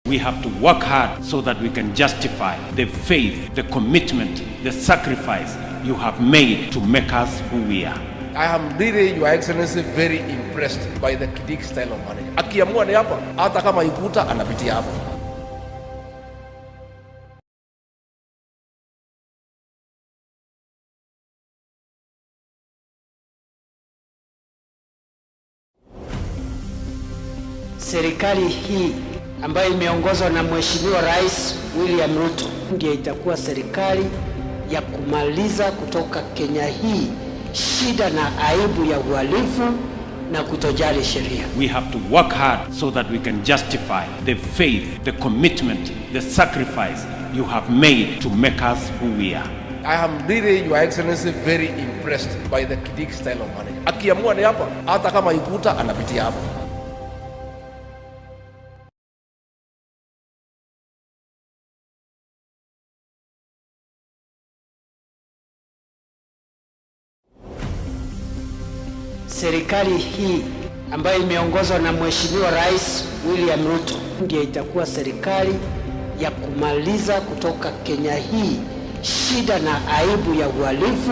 We have to work hard so that we can justify the faith, the commitment, the sacrifice you have made to make us who we are. I am really, Your Excellency, very impressed by the Kidik style of management. Akiamua ni hapa, hata kama ikuta anapitia hapa. Serikali hii ambayo imeongozwa na Mheshimiwa Rais William Ruto ndiyo itakuwa serikali ya kumaliza kutoka Kenya hii shida na aibu ya uhalifu na kutojali sheria. We have to work hard so that we can justify the faith, the commitment, the sacrifice you have made to make us who we are. I am really, Your Excellency, very impressed by the Kidik style of management. Akiamua ni hapa, hata kama ikuta anapitia hapa. Serikali hii ambayo imeongozwa na Mheshimiwa Rais William Ruto ndiyo itakuwa serikali ya kumaliza kutoka Kenya hii shida na aibu ya uhalifu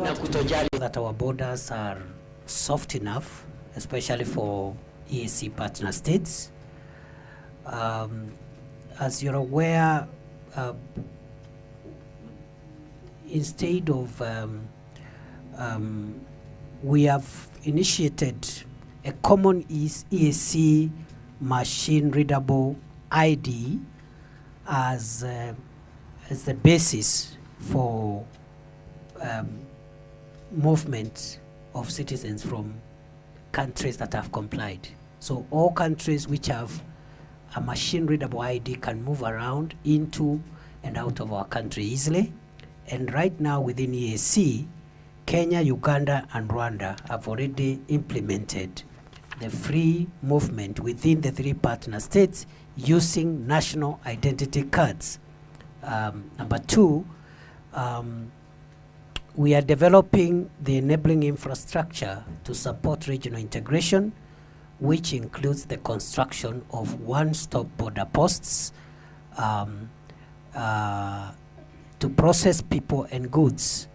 na kutojali. That our borders are soft enough, especially for EAC partner states. As you're aware, instead of we have initiated a common EAC machine readable ID as the basis for movement of citizens from countries that have complied. So all countries which have a machine readable ID can move around into and out of our country easily. And right now within EAC, Kenya, Uganda, and Rwanda have already implemented the free movement within the 3 partner states using national identity cards. Number 2, we are developing the enabling infrastructure to support regional integration, which includes the construction of one-stop border posts to process people and goods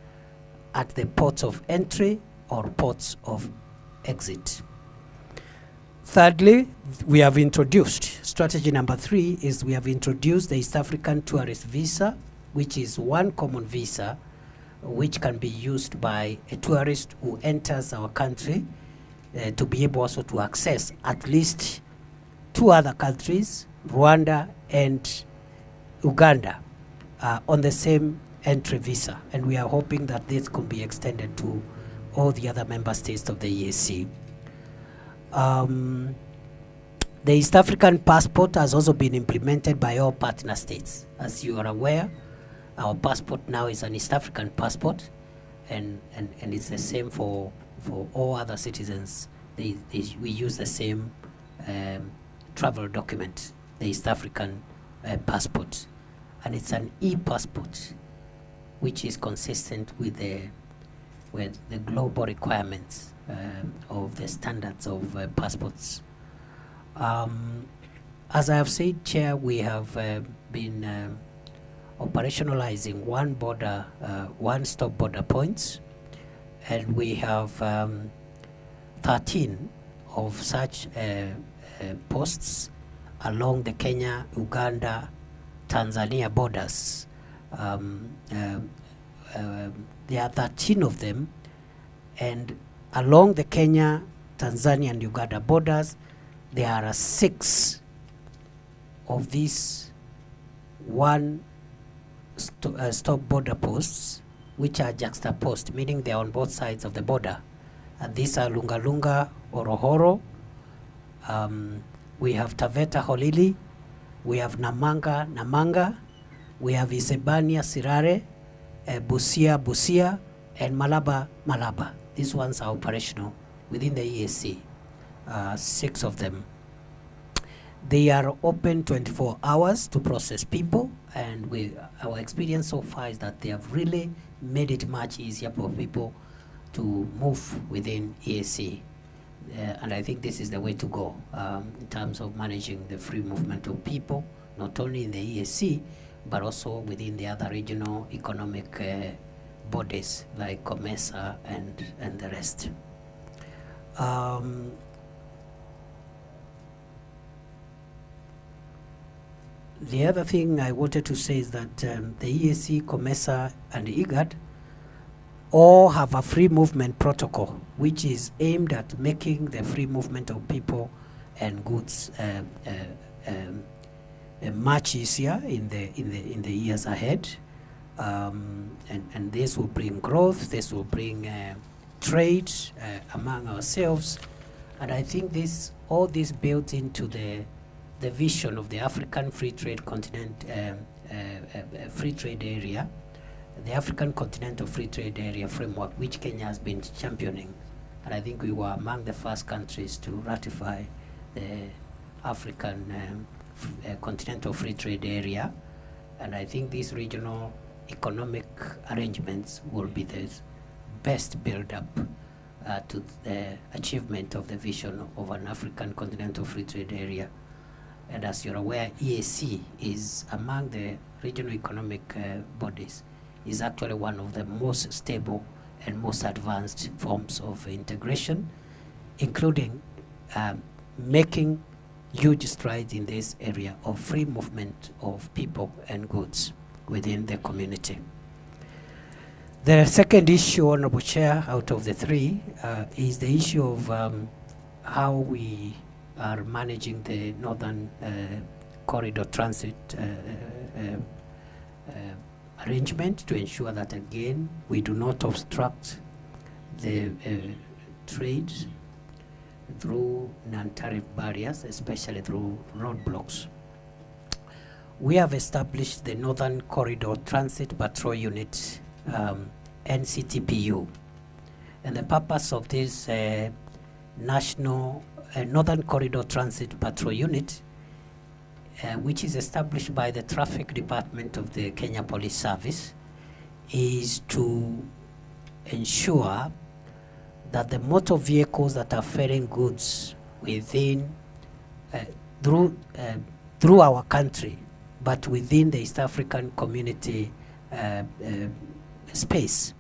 at the ports of entry or ports of exit. Thirdly, we have introduced, strategy number 3 is we have introduced the East African Tourist Visa, which is one common visa which can be used by a tourist who enters our country to be able also to access at least 2 other countries, Rwanda and Uganda, on the same entry visa, and we are hoping that this could be extended to all the other member states of the EAC. The East African passport has also been implemented by all partner states. As you are aware, our passport now is an East African passport, and it's the same for all other citizens. We use the same travel document, the East African passport, and it's an e-passport, which is consistent with the global requirements of the standards of passports. As I have said, Chair, we have been operationalizing one-stop border points, and we have 13 of such posts along the Kenya, Uganda, Tanzania borders. There are 13 of them, and along the Kenya, Tanzania, and Uganda borders, there are 6 of these stop border posts, which are juxtaposed, meaning they are on both sides of the border. And these are Lungalunga, Orohoro, we have Taveta, Holili, we have Namanga, we have Isebania, Sirare, Busia, and Malaba. These ones are operational within the EAC, 6 of them. They are open 24 hours to process people, and our experience so far is that they have really made it much easier for people to move within EAC. And I think this is the way to go in terms of managing the free movement of people, not only in the EAC, but also within the other regional economic bodies like COMESA and the rest. The other thing I wanted to say is that the EAC, COMESA, and IGAD all have a free movement protocol, which is aimed at making the free movement of people and goods much easier in the years ahead, and this will bring growth. This will bring trade among ourselves, and I think all this built into the vision of the African Free Trade Continent, Free Trade Area, the African Continental Free Trade Area framework, which Kenya has been championing. And I think we were among the first countries to ratify the African Continental Free Trade Area. And I think these regional economic arrangements will be the best build-up to the achievement of the vision of an African Continental Free Trade Area. And as you're aware, EAC is among the regional economic bodies, is actually one of the most stable and most advanced forms of integration, including making huge strides in this area of free movement of people and goods within the community. The second issue, Honorable Chair, out of the three, is the issue of how we are managing the Northern Corridor Transit arrangement to ensure that, again, we do not obstruct the trade through non-tariff barriers, especially through roadblocks. We have established the Northern Corridor Transit Patrol Unit, NCTPU, and the purpose of this National Northern Corridor Transit Patrol Unit, which is established by the Traffic Department of the Kenya Police Service, is to ensure that the motor vehicles that are ferrying goods within through our country, but within the East African community space,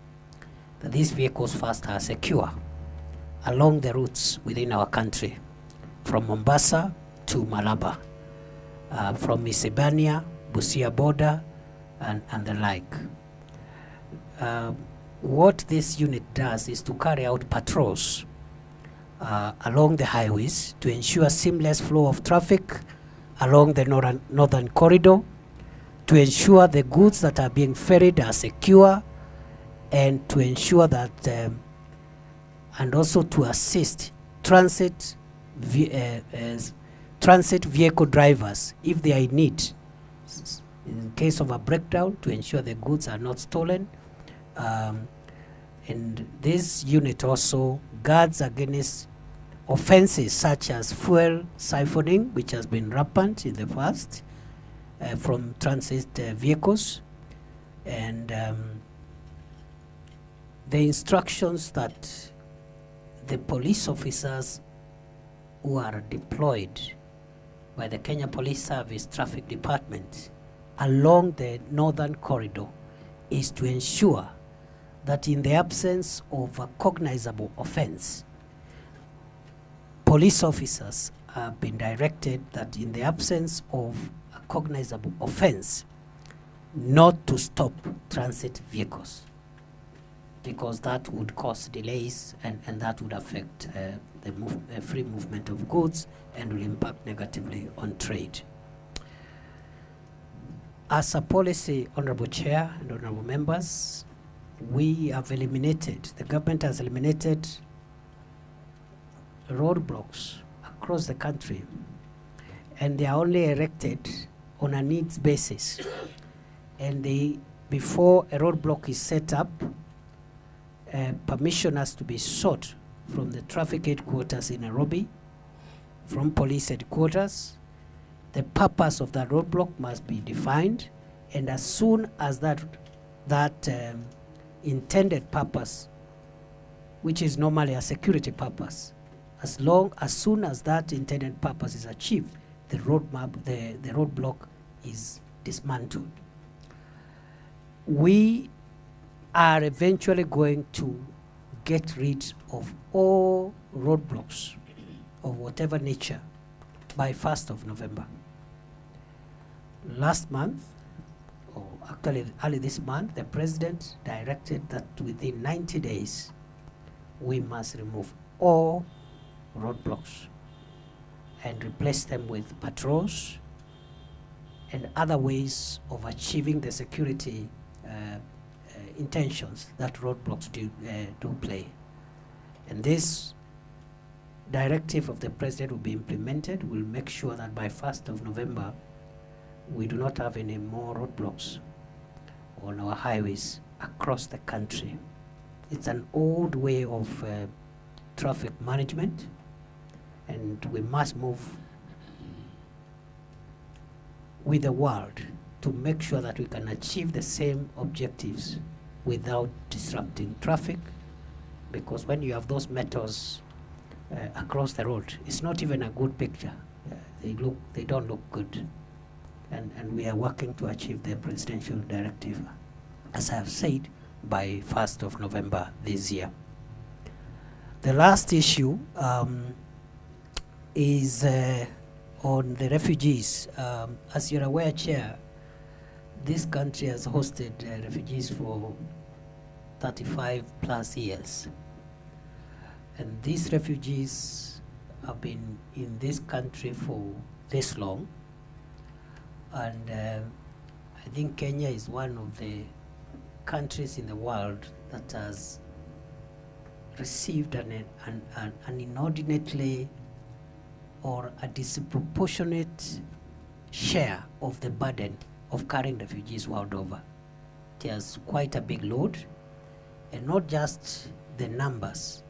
that these vehicles first are secure along the routes within our country, from Mombasa to Malaba, from Isebania, Busia border, and the like. What this unit does is to carry out patrols along the highways to ensure seamless flow of traffic along the northern corridor, to ensure the goods that are being ferried are secure, and to ensure that and also to assist transit vehicle drivers if they are in need, in case of a breakdown, to ensure the goods are not stolen. And this unit also guards against offenses such as fuel siphoning, which has been rampant in the past from transit vehicles, and the instructions that the police officers who are deployed by the Kenya Police Service Traffic Department along the northern corridor is to ensure that in the absence of a cognizable offense, police officers have been directed that in the absence of a cognizable offense, not to stop transit vehicles, because that would cause delays and that would affect the free movement of goods and will impact negatively on trade. As a policy, Honorable Chair and Honorable Members, we have eliminated, the government has eliminated roadblocks across the country, and they are only erected on a needs basis. And before a roadblock is set up, permission has to be sought from the traffic headquarters in Nairobi, from police headquarters. The purpose of that roadblock must be defined, and as soon as that intended purpose, which is normally a security purpose, as soon as that intended purpose is achieved, the roadblock is dismantled. We are eventually going to get rid of all roadblocks of whatever nature by 1st of November. Last month, or actually early this month, the president directed that within 90 days, we must remove all roadblocks and replace them with patrols and other ways of achieving the security intentions that roadblocks do play. And this directive of the president will be implemented, will make sure that by 1st of November, we do not have any more roadblocks on our highways across the country. It's an old way of traffic management, and we must move with the world to make sure that we can achieve the same objectives without disrupting traffic, because when you have those metals across the road, it's not even a good picture. They don't look good. And we are working to achieve the presidential directive, as I have said, by 1st of November this year. The last issue is on the refugees. As you're aware, Chair, this country has hosted refugees for 35 plus years. And these refugees have been in this country for this long. And I think Kenya is one of the countries in the world that has received an inordinately or a disproportionate share of the burden of carrying refugees world over. It has quite a big load, and not just the numbers,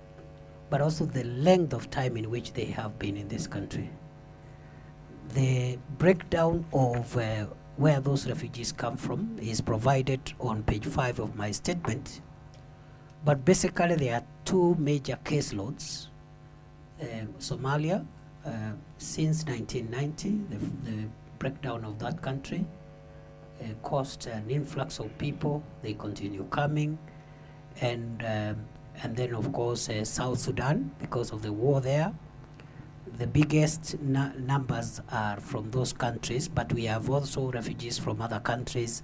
but also the length of time in which they have been in this country. The breakdown of where those refugees come from is provided on page 5 of my statement. But basically there are two major caseloads. Somalia, since 1990, the breakdown of that country caused an influx of people. They continue coming. And then of course South Sudan, because of the war there. The biggest numbers are from those countries, but we have also refugees from other countries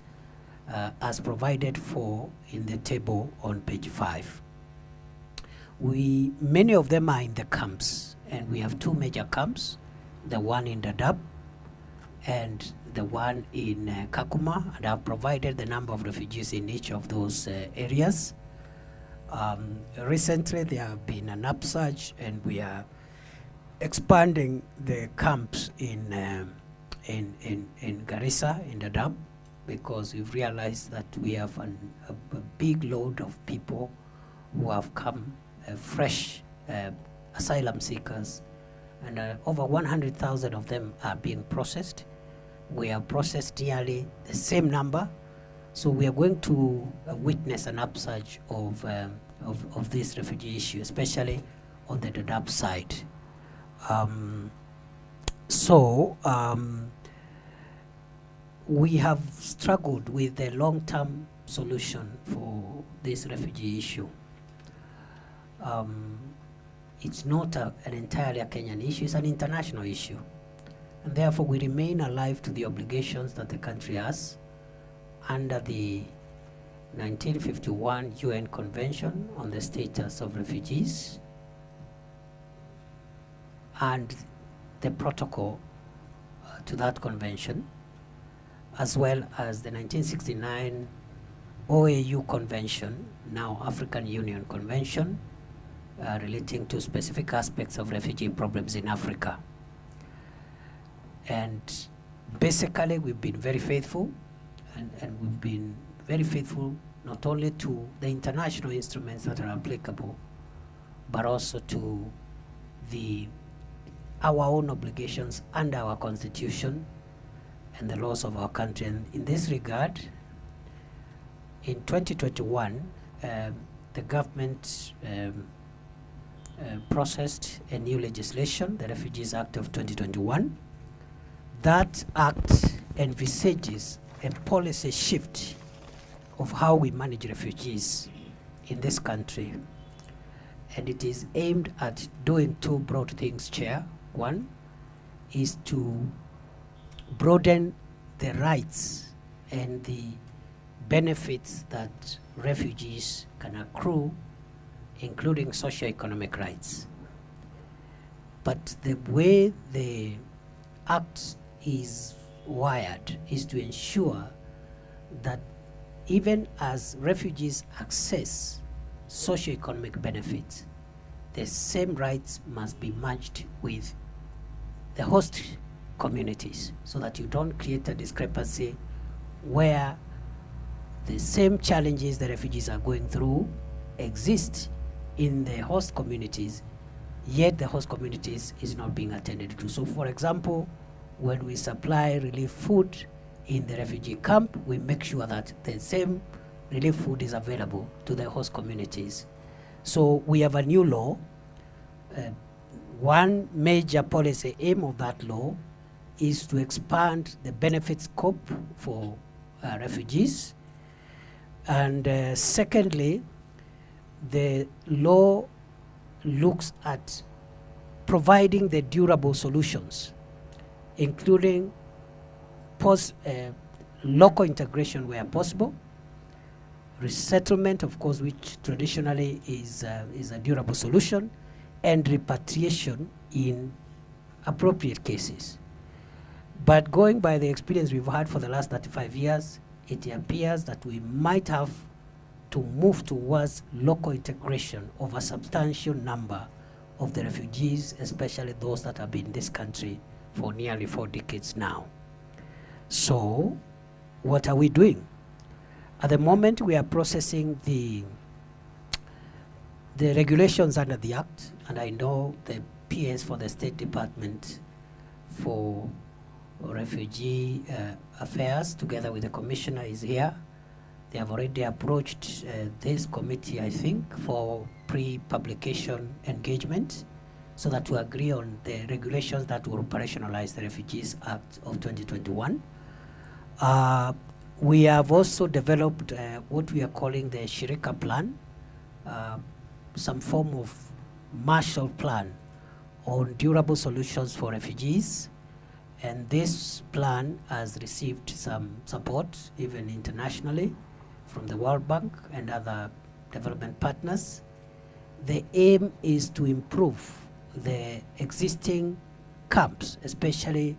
as provided for in the table on page 5. Many of them are in the camps, and we have two major camps, the one in Dadaab and the one in Kakuma, and I've provided the number of refugees in each of those areas. Recently there have been an upsurge, and we are expanding the camps in Garissa, in Dadaab, because we've realized that we have a big load of people who have come, fresh asylum seekers, and over 100,000 of them are being processed. We have processed nearly the same number, so we are going to witness an upsurge of this refugee issue, especially on the Dadaab side. We have struggled with the long-term solution for this refugee issue. It's not an entirely Kenyan issue, it's an international issue. And therefore we remain alive to the obligations that the country has under the 1951 UN Convention on the Status of Refugees and the protocol to that convention, as well as the 1969 OAU Convention, now African Union Convention, relating to specific aspects of refugee problems in Africa. And basically we've been very faithful, and we've been very faithful not only to the international instruments that are applicable, but also to our own obligations under our constitution and the laws of our country. And in this regard, in 2021, the government processed a new legislation, the Refugees Act of 2021. That act envisages a policy shift of how we manage refugees in this country. And it is aimed at doing two broad things, Chair. One is to broaden the rights and the benefits that refugees can accrue, including socio-economic rights. But the way the Act is wired is to ensure that even as refugees access socio-economic benefits, the same rights must be matched with the host communities, so that you don't create a discrepancy where the same challenges the refugees are going through exist in the host communities, yet the host communities is not being attended to. So for example, when we supply relief food in the refugee camp, we make sure that the same relief food is available to the host communities. So we have a new law. One major policy aim of that law is to expand the benefit scope for refugees. And secondly, the law looks at providing the durable solutions, including local integration where possible, resettlement, of course, which traditionally is a durable solution, and repatriation in appropriate cases. But going by the experience we've had for the last 35 years, it appears that we might have to move towards local integration of a substantial number of the refugees, especially those that have been in this country for nearly 4 decades now. So, what are we doing? At the moment, we are processing the regulations under the Act, and I know the PS for the State Department for Refugee Affairs, together with the Commissioner, is here. They have already approached this committee, I think, for pre-publication engagement, so that to agree on the regulations that will operationalize the Refugees Act of 2021. We have also developed what we are calling the Shirika Plan, some form of Marshall Plan on durable solutions for refugees. And this plan has received some support, even internationally, from the World Bank and other development partners. The aim is to improve the existing camps, especially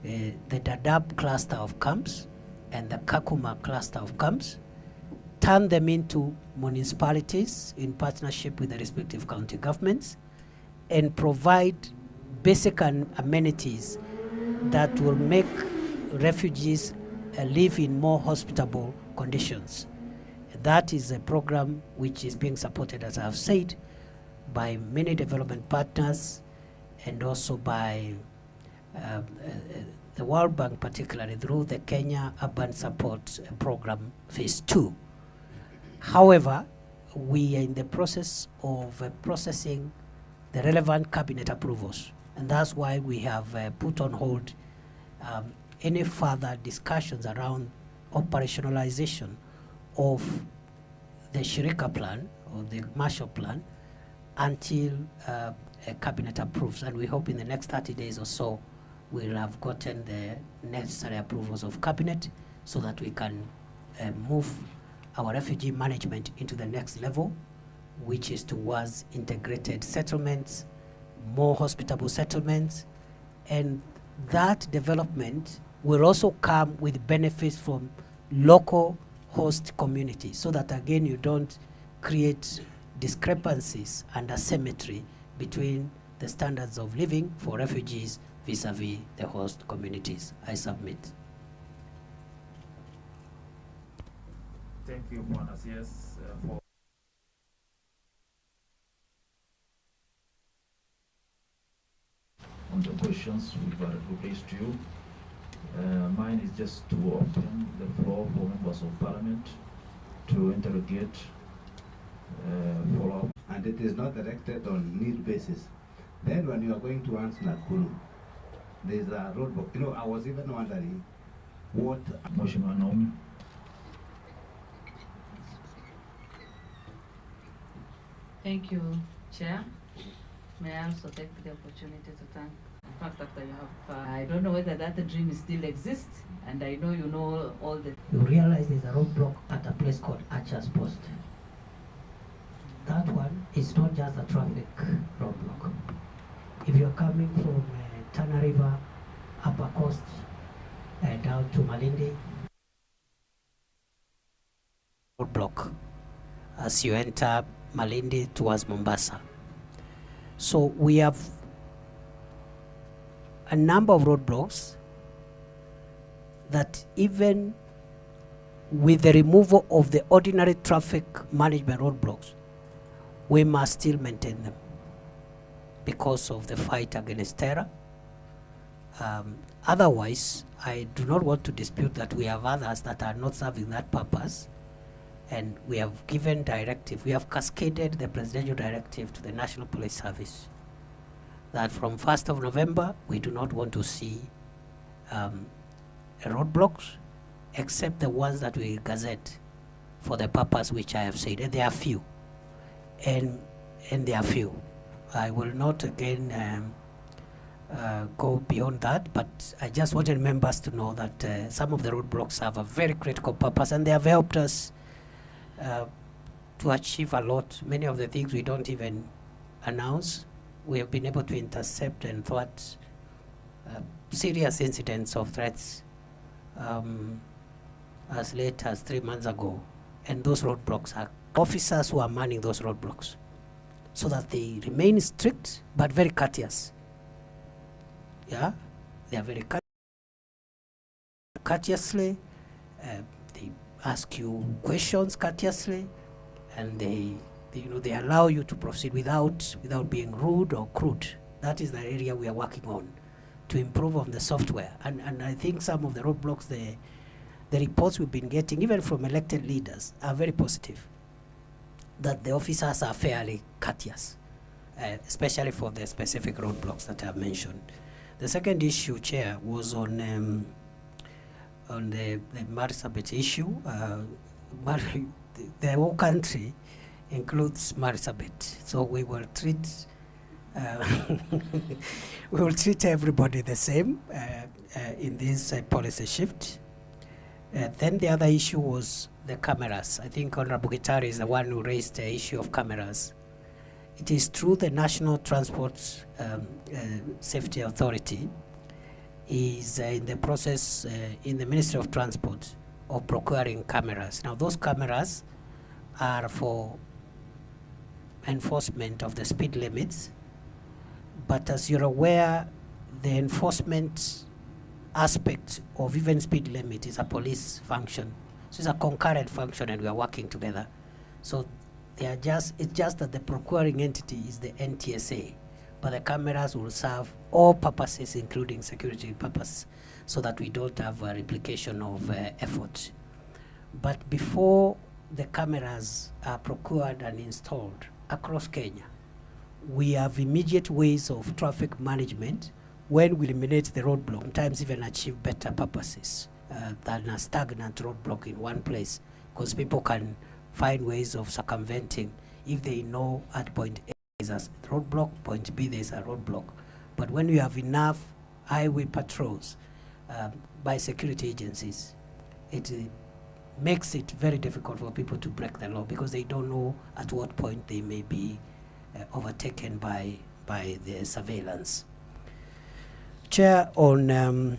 the Dadaab cluster of camps and the Kakuma cluster of camps, turn them into municipalities in partnership with the respective county governments, and provide basic amenities that will make refugees live in more hospitable conditions. That is a program which is being supported, as I have said, by many development partners, and also by the World Bank, particularly through the Kenya Urban Support Program Phase 2. However, we are in the process of processing the relevant cabinet approvals, and that's why we have put on hold any further discussions around operationalization of the Shirika Plan or the Marshall Plan until a cabinet approves. And we hope in the next 30 days or so we'll have gotten the necessary approvals of cabinet, so that we can move our refugee management into the next level, which is towards integrated settlements, more hospitable settlements, and that development will also come with benefits from local host communities, so that again you don't create discrepancies and asymmetry between the standards of living for refugees vis-a-vis the host communities. I submit. Thank you, Bwana CS, for on the questions we've raised to you. Mine is just to open the floor for members of parliament to interrogate, follow up. and it is not directed on need basis, then when you are going to answer Nakuru, there is a roadblock. You know, I was even wondering what Mheshimiwa Naomi. Thank you, Chair. May I also take the opportunity to thank, in fact, after you have, I don't know whether that dream still exists, and I know you know all the... You realize there's a roadblock at a place called Archer's Post. That one is not just a traffic roadblock. If you're coming from Tana River, Upper Coast, down to Malindi, roadblock as you enter Malindi towards Mombasa. So we have a number of roadblocks that even with the removal of the ordinary traffic management roadblocks, we must still maintain them because of the fight against terror. Otherwise, I do not want to dispute that we have others that are not serving that purpose, and we have given directive, we have cascaded the presidential directive to the National Police Service that from 1st of November, we do not want to see roadblocks except the ones that we gazette for the purpose which I have said, and there are few. And there are few. I will not again go beyond that, but I just wanted members to know that some of the roadblocks have a very critical purpose, and they have helped us to achieve a lot. Many of the things we don't even announce, we have been able to intercept and thwart serious incidents of threats as late as 3 months ago. And those roadblocks are officers who are manning those roadblocks so that they remain strict but very courteous. Yeah, they are very courteously. They ask you questions courteously, and they allow you to proceed without being rude or crude. That is the area we are working on to improve on the software. And I think some of the roadblocks, the reports we've been getting, even from elected leaders, are very positive. That the officers are fairly courteous, especially for the specific roadblocks that I've mentioned. The second issue, Chair, was on the Marsabit issue. The whole country includes Marsabit, so we will treat everybody the same in this policy shift. Then the other issue was the cameras. I think Honorable Gitari is the one who raised the issue of cameras. It is true the National Transport Safety Authority is in the process in the Ministry of Transport of procuring cameras. Now those cameras are for enforcement of the speed limits, but as you're aware, the enforcement aspect of even speed limit is a police function. So it's a concurrent function, and we are working together. So it's just that the procuring entity is the NTSA, but the cameras will serve all purposes, including security purposes, so that we don't have a replication of effort. But before the cameras are procured and installed across Kenya, we have immediate ways of traffic management when we eliminate the roadblock, sometimes even achieve better purposes than a stagnant roadblock in one place, because people can find ways of circumventing if they know at point A is a roadblock, point B there is a roadblock. But when you have enough highway patrols by security agencies, it makes it very difficult for people to break the law, because they don't know at what point they may be overtaken by the surveillance. Chair, on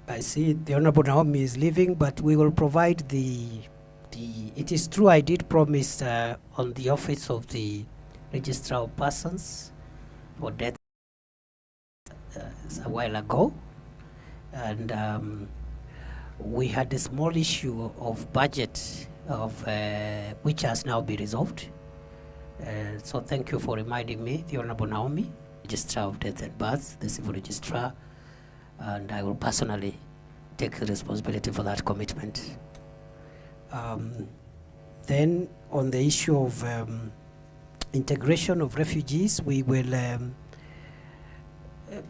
I see the Honorable Naomi is leaving, but we will provide it is true I did promise on the office of the Registrar of Persons for death a while ago, and we had a small issue of budget which has now been resolved. So thank you for reminding me, the Honorable Naomi, Registrar of Death and Births, the Civil Registrar, and I will personally take the responsibility for that commitment. Then on the issue of integration of refugees. We will,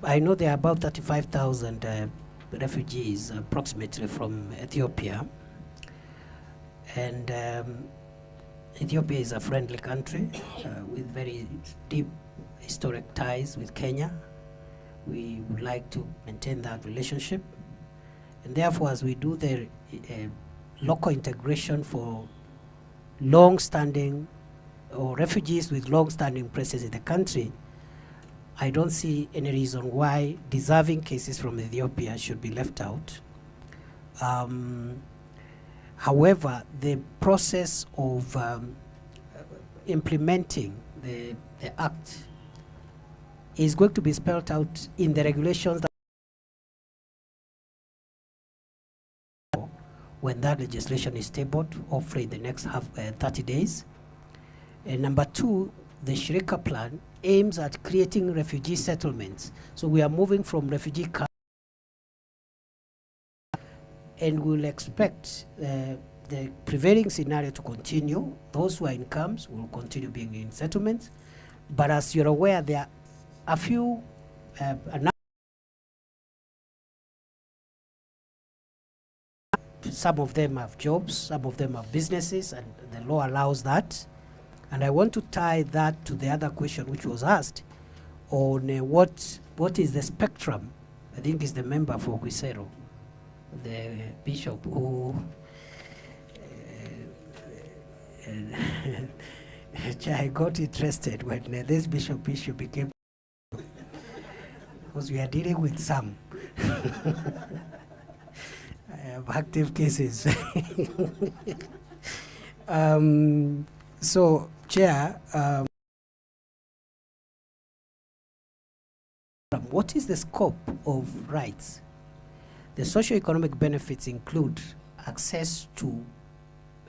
I know there are about 35,000 refugees approximately from Ethiopia. And Ethiopia is a friendly country with very deep historic ties with Kenya. We would like to maintain that relationship. And therefore, as we do the local integration for long-standing or refugees with long-standing presence in the country, I don't see any reason why deserving cases from Ethiopia should be left out. However, the process of implementing the act is going to be spelled out in the regulations that when that legislation is tabled, hopefully in the next 30 days. And number two, the Shirika plan aims at creating refugee settlements. So we are moving from refugee camps, and we'll expect the prevailing scenario to continue. Those who are in camps will continue being in settlements. But as you're aware, there are a few, some of them have jobs, some of them have businesses, and the law allows that. And I want to tie that to the other question which was asked on what is the spectrum. I think it's the member for Quisero, the bishop who I got interested when this bishop issue became, because we are dealing with some active cases. So, Chair, what is the scope of rights? The socio-economic benefits include access to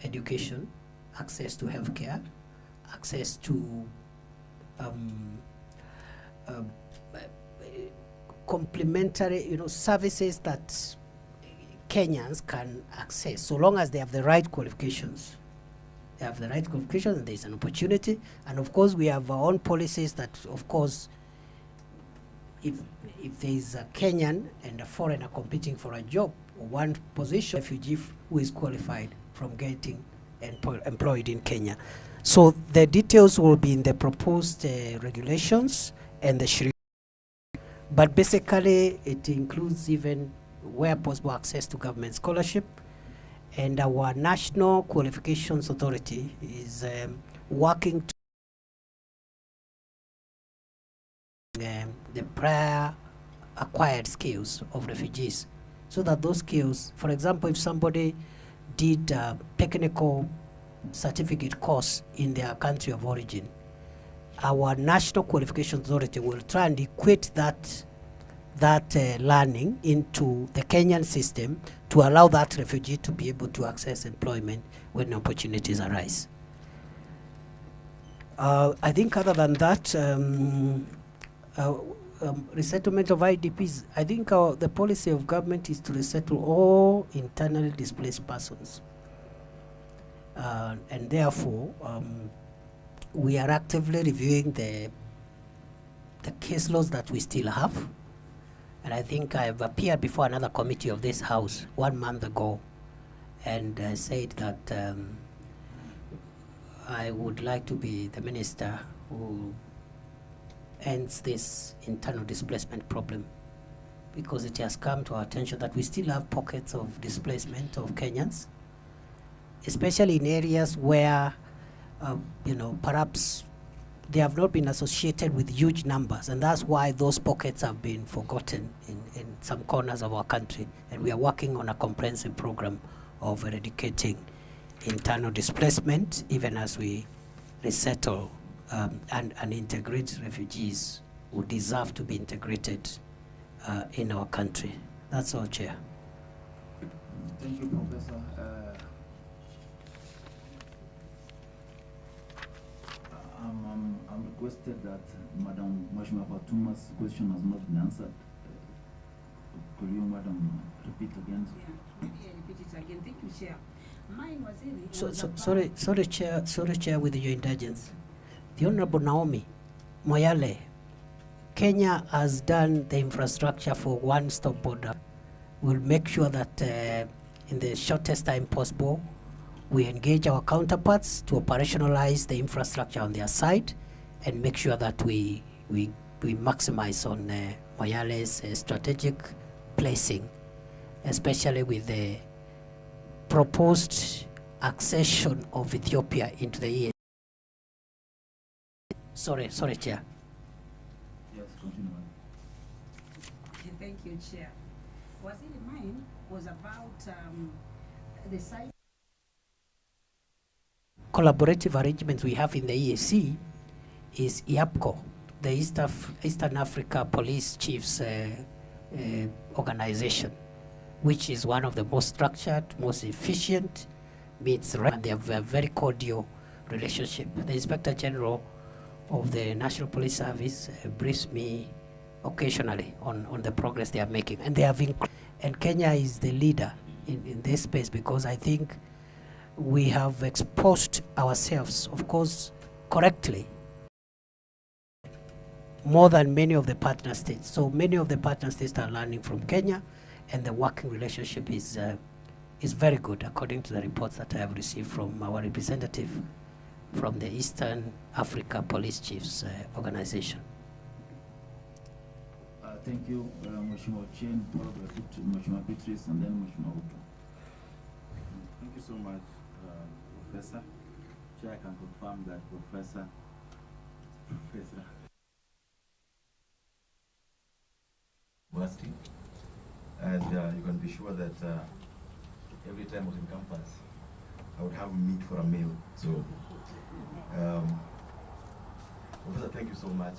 education, access to healthcare, access to complementary, services that Kenyans can access, so long as they have the right qualifications. They have the right qualifications, and there is an opportunity. And of course, we have our own policies that, of course, if there is a Kenyan and a foreigner competing for a job or one position, refugee who is qualified from getting employed in Kenya. So the details will be in the proposed regulations and the Shirika. But basically, it includes even where possible access to government scholarship. And our National Qualifications Authority is working to the prior acquired skills of refugees, so that those skills, for example, if somebody did a technical certificate course in their country of origin, our National Qualifications Authority will try and equate that learning into the Kenyan system to allow that refugee to be able to access employment when opportunities arise. I think other than that, resettlement of IDPs, I think the policy of government is to resettle all internally displaced persons. And therefore, we are actively reviewing the case laws that we still have. And I think I've appeared before another committee of this House 1 month ago and said that I would like to be the minister who ends this internal displacement problem, because it has come to our attention that we still have pockets of displacement of Kenyans, especially in areas where, perhaps they have not been associated with huge numbers, and that's why those pockets have been forgotten in some corners of our country. And we are working on a comprehensive program of eradicating internal displacement, even as we resettle and integrate refugees who deserve to be integrated in our country. That's all, Chair. Thank you, Professor. I'm requested that Madam Mheshimiwa Fatuma's question has not been answered. Could you, Madam, repeat again? Yeah, repeat it again. Thank you, Chair. Mine was Sorry, Chair, with your indulgence. The Honorable Naomi Moyale, Kenya has done the infrastructure for one-stop border. We'll make sure that in the shortest time possible, we engage our counterparts to operationalize the infrastructure on their side and make sure that we maximize on Moyale's strategic placing, especially with the proposed accession of Ethiopia into the EAC. Sorry, Chair. Yes, continue. Okay, thank you, Chair. Was it mine was about the site Collaborative arrangements we have in the EAC is IAPCO, the Eastern Africa Police Chiefs organization, which is one of the most structured, most efficient, meets and they have a very cordial relationship. The Inspector General of the National Police Service briefs me occasionally on the progress they are making, and they have and Kenya is the leader in this space because I think we have exposed ourselves, of course, correctly, more than many of the partner states. So many of the partner states are learning from Kenya, and the working relationship is very good, according to the reports that I have received from our representative from the Eastern Africa Police Chiefs organization. Thank you, Mheshimiwa Chen, followed by Mheshimiwa Beatrice, and then Mheshimiwa Uto. Thank you so much, Professor. Chair, I can confirm that Professor. University, and you can be sure that every time I was in campus, I would have meat for a meal. So, Professor, thank you so much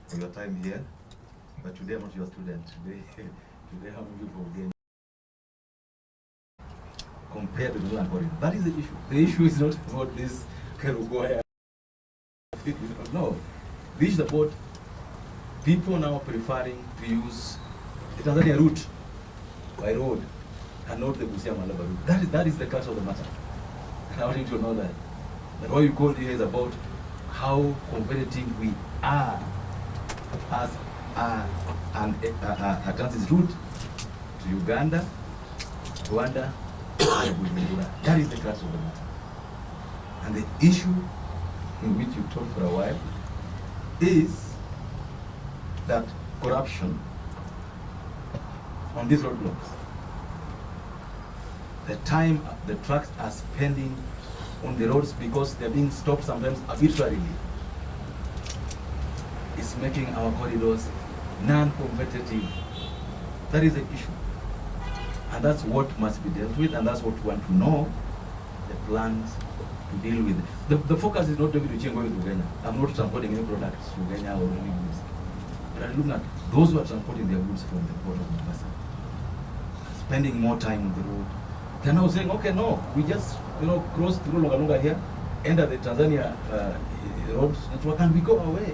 for your time here. But today I'm not your student. Today I'm looking for again. Compared to the one. That is the issue. The issue is not about this Kerugoya. No. The issue is about people now preferring to use the Tanzania route by road and not the Busia Malaba route. That is the crux of the matter. And I want you to know that. That what you call here is about how competitive we are as a transit route to Uganda, Rwanda, and Bujumbura. That is the crux of the matter. And the issue in which you talked for a while is that corruption on these roadblocks. The time the trucks are spending on the roads because they're being stopped sometimes arbitrarily is making our corridors non-competitive. That is the issue. And that's what must be dealt with, and that's what we want to know, the plans to deal with. The focus is not going to change going to Uganda. I'm not transporting any products to Uganda or any goods. But I'm looking at those who are transporting their goods from the port of Mombasa, spending more time on the road. They're now saying, okay, no, we just cross through Longalonga here, enter the Tanzania road network, and we go away.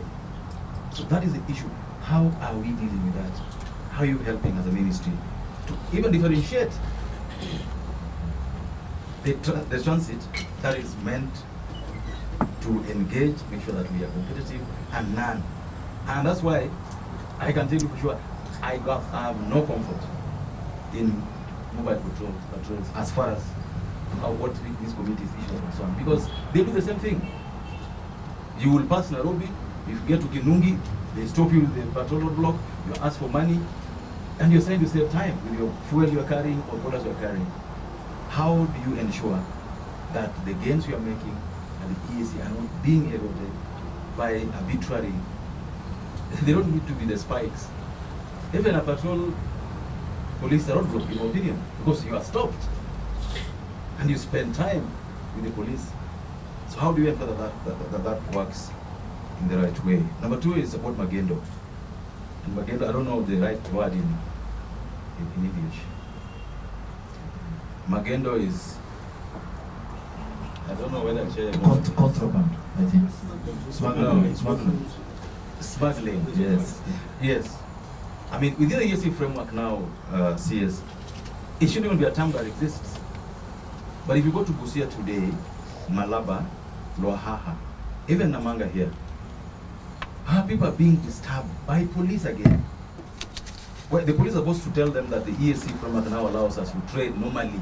So that is the issue. How are we dealing with that? How are you helping as a ministry to even differentiate the transit that is meant to engage, make sure that we are competitive, and none. And that's why I can tell you for sure, I have no comfort in mobile patrols as far as what these committees issue and so on, because they do the same thing. You will pass Nairobi, if you get to Kinungi, they stop you with the patrol roadblock, you ask for money, and you're trying to save time with your fuel you're carrying or products you're carrying. How do you ensure that the gains you are making and the EAC are not being eroded by arbitrary? They don't need to be the spikes. Even a patrol police roadblock, in my opinion, because you are stopped and you spend time with the police. So how do you ensure that works in the right way? Number two is about Magendo. And Magendo, I don't know the right word in English. Magendo is, I don't know whether I'm Contraband, I think. Smuggling, yes. Yes. I mean, within the EAC framework now, CS, it shouldn't even be a term that exists. But if you go to Busia today, Malaba, Loahaha, even Namanga here, Our people are being disturbed by police again. Well, the police are supposed to tell them that the EAC framework now allows us to trade normally.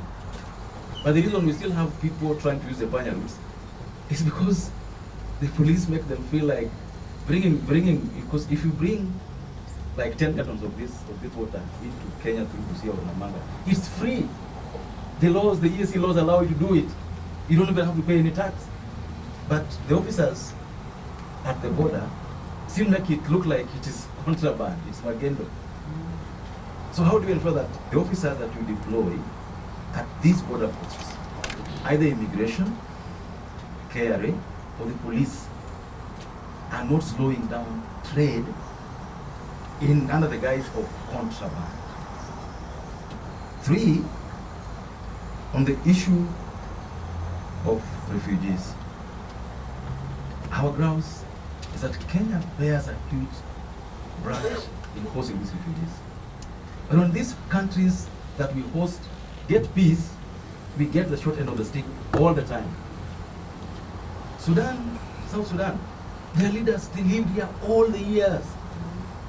But the reason we still have people trying to use the Panya routes is because the police make them feel like bringing, because if you bring like 10 gallons of this water into Kenya through Busia or Namanga, it's free. The laws, the EAC laws allow you to do it. You don't even have to pay any tax. But the officers at the border seem like it look like it is contraband, it's magendo. So how do you ensure that the officers that you deploy at these border posts, either immigration, KRA, or the police, are not slowing down trade under the guise of contraband? 3, on the issue of refugees, our grounds is that Kenya bears a huge branch in hosting these refugees. But when these countries that we host get peace, we get the short end of the stick all the time. Sudan, South Sudan, their leaders, they lived here all the years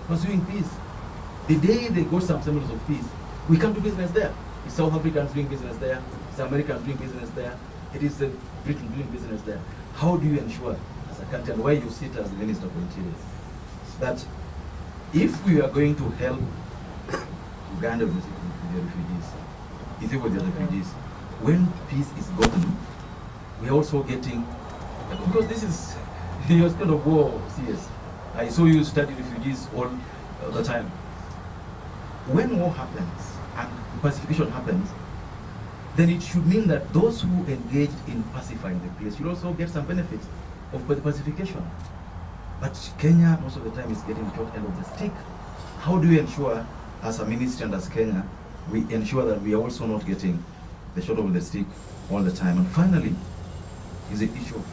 pursuing peace. The day they got some semblance of peace, we come to business there. It's South Africans doing business there, it's Americans doing business there, it is the Britain doing business there. How do you ensure as a country, and why you sit as the Minister for Interior, that if we are going to help Uganda with the refugees, Ethiopia with the refugees, when peace is gotten, we are also getting, because this is your kind of war, CS. I saw you study refugees all the time. When war happens and pacification happens, then it should mean that those who engaged in pacifying the place should also get some benefits of the pacification. But Kenya, most of the time, is getting the short end of the stick. How do we ensure, as a ministry and as Kenya, we ensure that we are also not getting the short of the stick all the time? And finally, is the issue of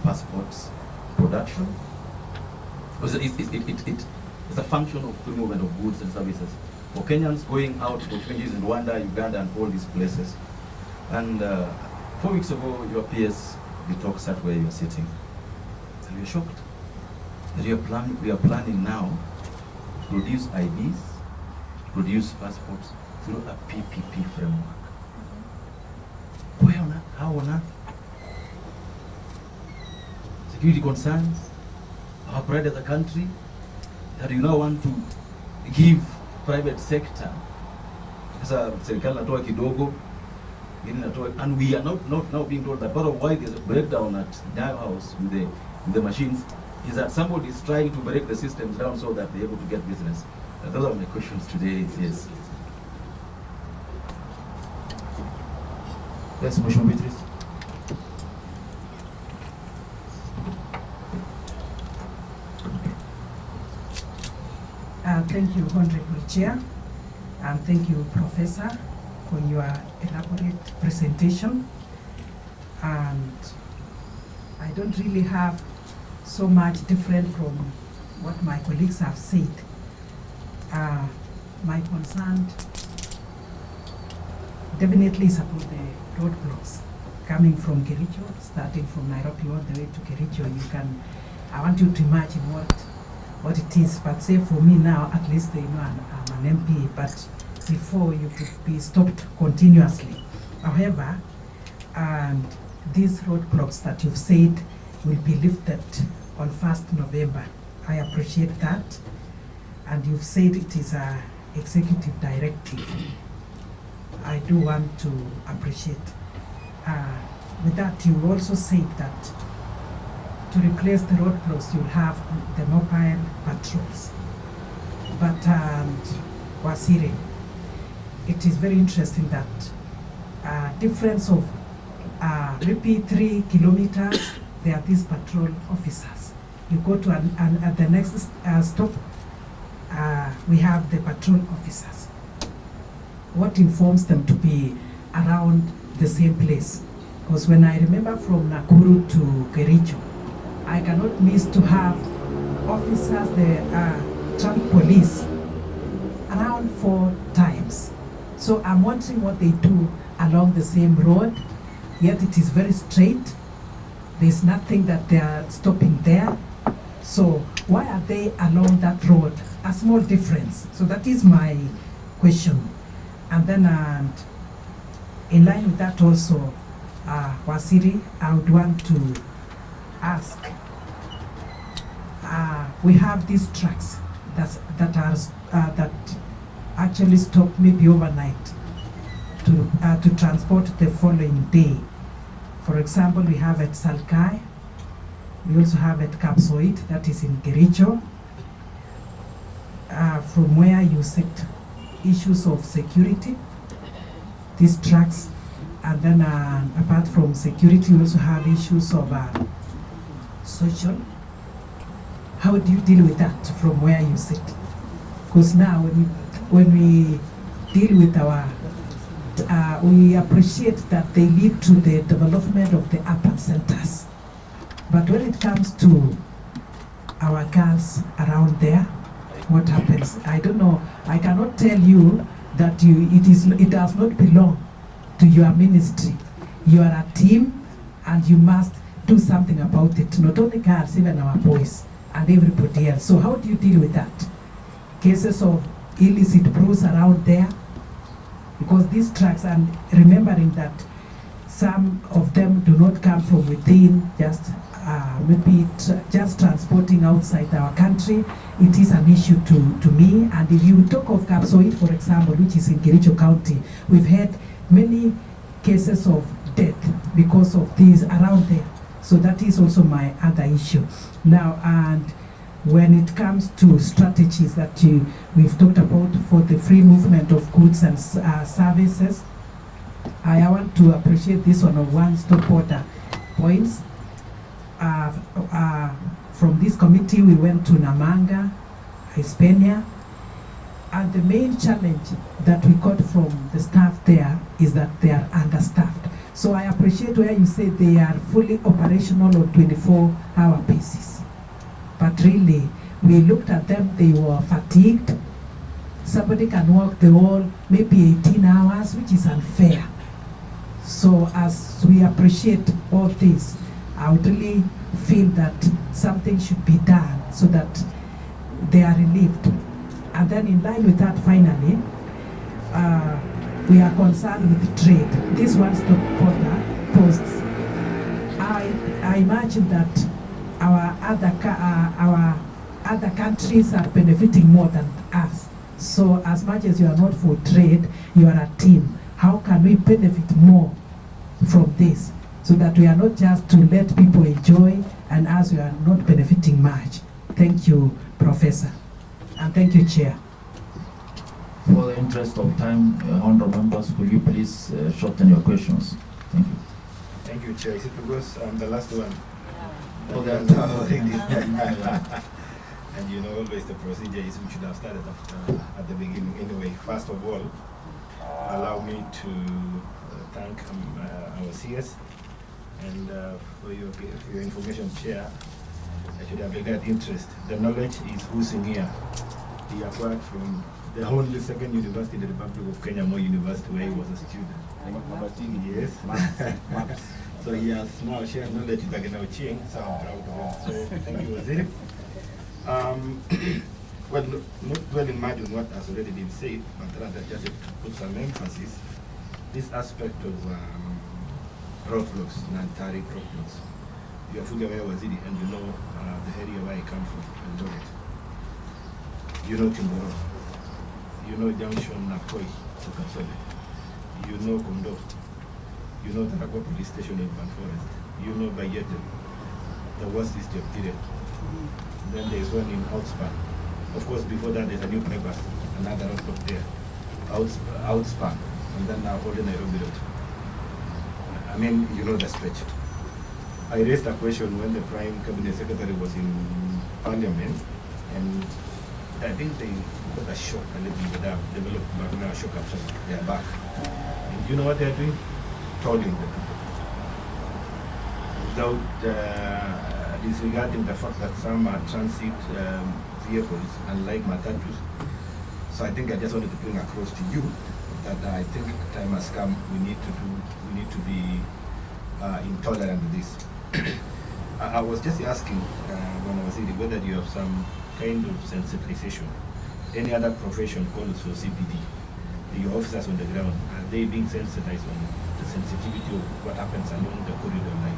passports production. Because it's a function of free movement of goods and services. For Kenyans going out for refugees in Rwanda, Uganda, and all these places. And 4 weeks ago, your peers, the talk sat where you're sitting. And you're shocked that we are planning now to produce IDs, to produce passports through a PPP framework. Where on earth? How on earth? Security concerns, our pride as a country, that you now want to give private sector. Sasa serikali natoa kidogo, and we are not now being told that part of why there's a breakdown at Nyayo House with the machines is that somebody is trying to break the systems down so that they're able to get business. Those are my questions today. Yes. Yes, Mheshimiwa Beatrice. Thank you, Honorable Chair, and thank you, Professor, for your elaborate presentation. And I don't really have so much different from what my colleagues have said. My concern definitely is about the roadblocks coming from Kericho, starting from Nairobi all the way to Kericho. I want you to imagine what it is, but say for me now, at least they know I'm an MP, but before you could be stopped continuously. However, and these roadblocks that you've said will be lifted on 1st November. I appreciate that. And you've said it is an executive directive. I do want to appreciate. With that, you also said that to replace the roadblocks, you'll have the mobile patrols. But Wasire, it is very interesting that difference of repeat 3 kilometers, there are these patrol officers. You go to at the next stop, we have the patrol officers. What informs them to be around the same place? Because when I remember from Nakuru to Kericho, I cannot miss to have officers, the traffic police, around 4 times. So I'm wondering what they do along the same road, yet it is very straight. There's nothing that they are stopping there. So why are they along that road? A small difference. So that is my question. And then in line with that also, Wasiri, I would want to ask, we have these trucks that actually stop maybe overnight to transport the following day. For example, we have at Salkai, we also have at Kapsoit, that is in Kericho, from where you set issues of security, these trucks, and then apart from security, you also have issues of social. How do you deal with that from where you sit? Because now when we deal with our, we appreciate that they lead to the development of the urban centers. But when it comes to our girls around there, what happens? I don't know. I cannot tell you that it does not belong to your ministry. You are a team and you must do something about it. Not only girls, even our boys and everybody else. So how do you deal with that? Cases of illicit brews around there? Because these trucks, and remembering that some of them do not come from within, just maybe just transporting outside our country, it is an issue to me. And if you talk of Kapsoit, for example, which is in Kericho County, we've had many cases of death because of these around there. So that is also my other issue. Now, and when it comes to strategies that we've talked about for the free movement of goods and services, I want to appreciate this one-stop border points. From this committee, we went to Namanga, Hispania, and the main challenge that we got from the staff there is that they are understaffed. So I appreciate where you say they are fully operational on 24-hour basis. But really, we looked at them, they were fatigued. Somebody can work the whole, maybe 18 hours, which is unfair. So as we appreciate all this, I would really feel that something should be done so that they are relieved. And then in line with that, finally, we are concerned with trade. This one-stop border posts. I imagine that our other countries are benefiting more than us. So as much as you are not for trade, you are a team. How can we benefit more from this so that we are not just to let people enjoy and as we are not benefiting much? Thank you, Professor. And thank you, Chair. For the interest of time, honorable members, will you please shorten your questions? Thank you. Thank you, Chair. Is it because I'm the last one? Okay. And you know, always the procedure is we should have started at the beginning. Anyway, first of all, allow me to thank our CS and for your information, Chair. I should have that interest. The knowledge is who's in here. He acquired from the only second university in the Republic of Kenya, Moi University, where he was a student. Yes. So he has now shared knowledge with Agenauching, so I'm proud of him. So thank you, Waziri. Well, not dwell in mind on what has already been said, but rather just to put some emphasis, this aspect of roadblocks, non-tariff roadblocks. You are fully aware, Waziri, and you know the area where I come from, Eldoret. You know Timboro. You know Junction Nakoi, Sokasole. You know Kondo. You know Tarago Police Station in Ban Forest. You know Bayete. The worst is Jeptire. Then there's one in Outspan. Of course, before that there's a new bypass, another roadblock there. Outspan. And then now Old Nairobi Road. I mean, you know the stretch. I raised a question when the Prime Cabinet Secretary was in Parliament, and I think they got a shock a little bit. They have developed a shock absorber. They are back. And you know what they are doing? Tolling the people. Without disregarding the fact that some are transit vehicles, unlike matatus. So I think I just wanted to bring across to you that I think time has come. We need to be intolerant with this. I was just asking when I was saying whether you have some kind of sensitization. Any other profession calls for CPD. Your officers on the ground, are they being sensitized on the sensitivity of what happens along the corridor, like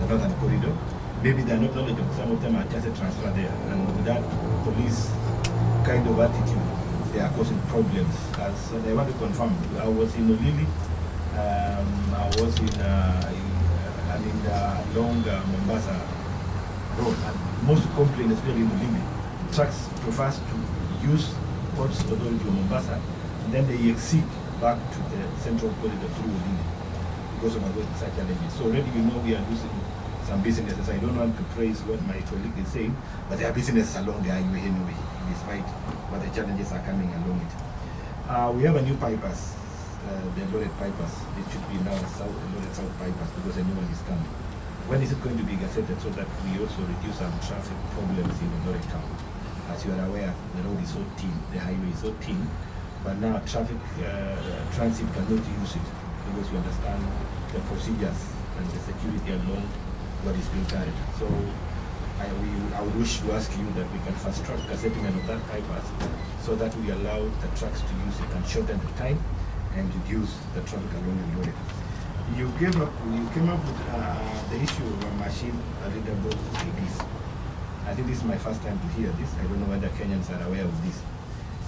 the northern corridor? Maybe they're not knowledgeable. Some of them are just a transfer there, and with that police kind of attitude, they are causing problems. As I want to confirm, I was in Olili, I was in along Mombasa Road, and most complaints, especially in Olili, trucks prefers to use Ports Authority of Mombasa, and then they exit back to the central corridor through Olili because of our such challenges. So already we know we are losing some businesses. I don't want to praise what my colleague is saying, but there are businesses along the highway anyway, despite what the challenges are coming along it. We have a new bypass, the loaded bypass. It should be now loaded south bypass because a new one is coming. When is it going to be gazetted so that we also reduce some traffic problems in the loaded town? As you are aware, the road is so thin, the highway is so thin, but now traffic transit cannot use it because we understand the procedures and the security along what is being carried. So I would wish to ask you that we can fast track the settlement of that bypass so that we allow the trucks to use it and shorten the time and reduce the traffic along the road. You came up with the issue of a machine readable IDs. I think this is my first time to hear this. I don't know whether Kenyans are aware of this.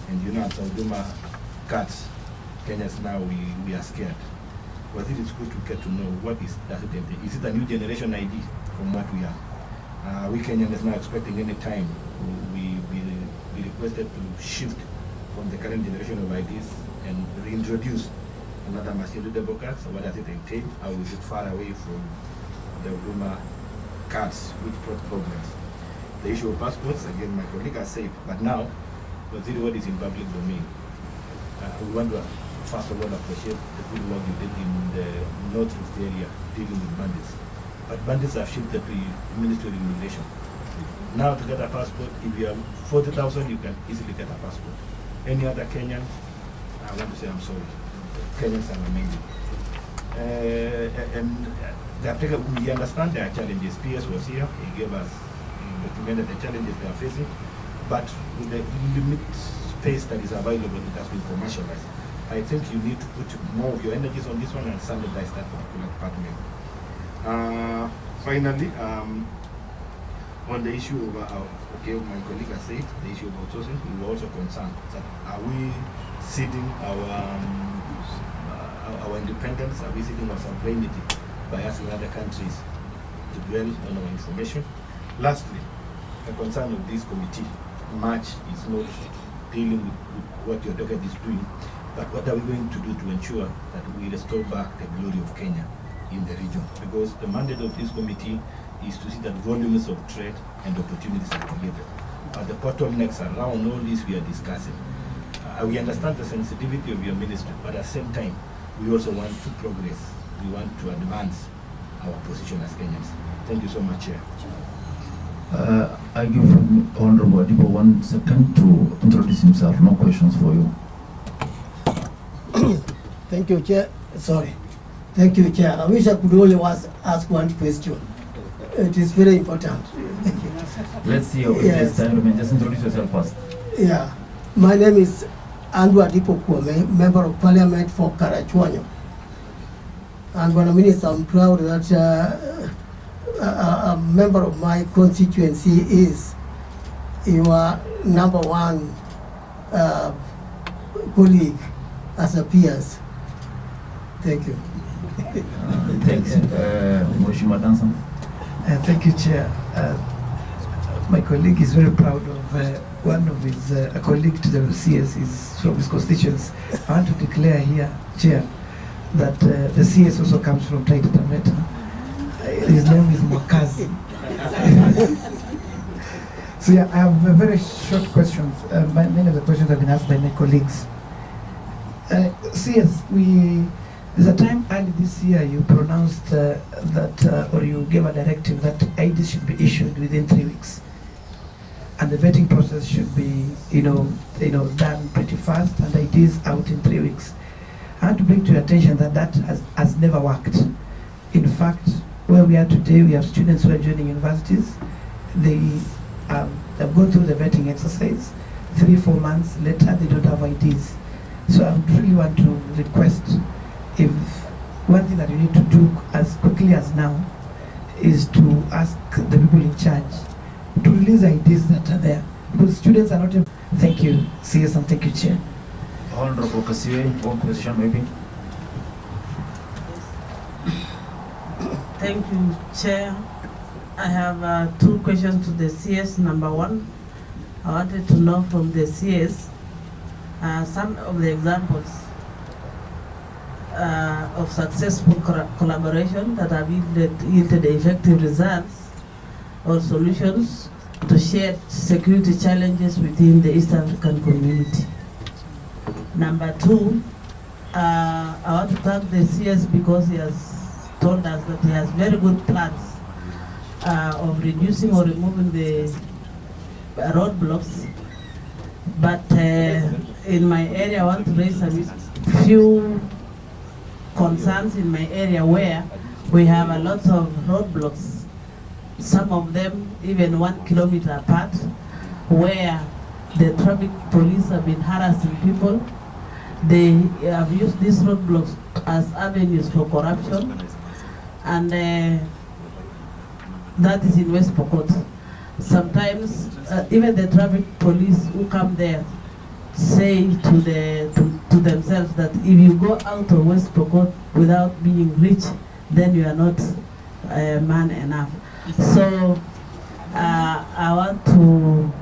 And you know, at Sauduma cards, Kenyans now we are scared. But it is good to get to know what does it entail. Is it a new generation ID from what we are? We Kenyans now expecting any time we requested to shift from the current generation of IDs and reintroduce another machine readable cards. So what does it entail? How is it far away from the Ruma cards which brought problems? The issue of passports, again, my colleague has said, but now, consider what is in public domain. We want to first of all appreciate the good work you did in the northeast area dealing with bandits. But bandits have shifted to Ministry of Immigration. Now to get a passport, if you have 40,000, you can easily get a passport. Any other Kenyan, I want to say I'm sorry. Kenyans are amazing. And we understand their challenges. PS was here, he gave us, documented the challenges they are facing, but with the limited space that is available, it has been commercialized. I think you need to put more of your energies on this one and standardize that particular department. Finally, on the issue of, okay, my colleague has said, the issue of outsourcing, we were also concerned that are we ceding our independence, are we ceding our sovereignty by asking other countries to dwell on our information? Lastly, the concern of this committee, much is not dealing with what your docket is doing, but what are we going to do to ensure that we restore back the glory of Kenya in the region? Because the mandate of this committee is to see that volumes of trade and opportunities are created. But the bottlenecks around all this we are discussing. We understand the sensitivity of your ministry, but at the same time, we also want to progress. We want to advance our position as Kenyans. Thank you so much, Chair. I give Honorable Adibo 1 second to introduce himself. No questions for you. Thank you, Chair. Sorry. Thank you, Chair. I wish I could only ask one question. It is very important. Let's see your yes. Time. Just introduce yourself first. Yeah. My name is Andrew Adipo Kwame, Member of Parliament for Karachuanyo. And when I'm Minister, I'm proud that a member of my constituency is your number one colleague as a peers. Thank you. Thanks. Mheshimiwa Danson. Thank you, Chair. My colleague is very proud of one of his a colleague to the CS is from his constituents. I want to declare here, Chair, that the CS also comes from Taita Taveta. His name is Mwakazi. So yeah, I have very short questions. Many of the questions have been asked by my colleagues. CS, there's a time early this year you pronounced that, or you gave a directive that IDs should be issued within 3 weeks, and the vetting process should be, done pretty fast, and IDs out in 3 weeks. I want to bring to your attention that has never worked. In fact, where we are today, we have students who are joining universities. They've gone through the vetting exercise. 3-4 months later, they don't have IDs. So I would really want to request, if one thing that you need to do as quickly as now is to ask the people in charge to release IDs that are there, because students are not able. Thank you, CS, and thank you, Chair. Honorable Kasiwe, one question maybe. Thank you, Chair. I have 2 questions to the CS. Number 1, I wanted to know from the CS some of the examples of successful collaboration that have yielded effective results or solutions to shared security challenges within the East African community. Number 2, I want to thank the CS because he has told us that he has very good plans of reducing or removing the roadblocks. But in my area, I want to raise a few concerns in my area where we have a lot of roadblocks, some of them even 1 kilometer apart, where the traffic police have been harassing people. They have used these roadblocks as avenues for corruption, and that is in West Pokot. Sometimes even the traffic police who come there say to themselves that if you go out of West Pokot without being rich, then you are not man enough. So I want to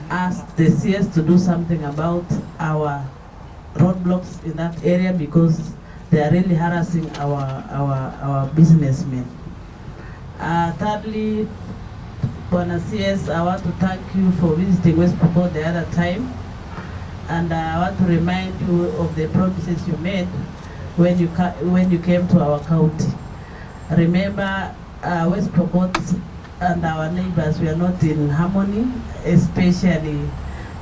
ask the CS to do something about our roadblocks in that area, because they are really harassing our businessmen. Thirdly, Bwana CS, I want to thank you for visiting West Pokot the other time, and I want to remind you of the promises you made when you came to our county. Remember, West Pokot and our neighbors were not in harmony, especially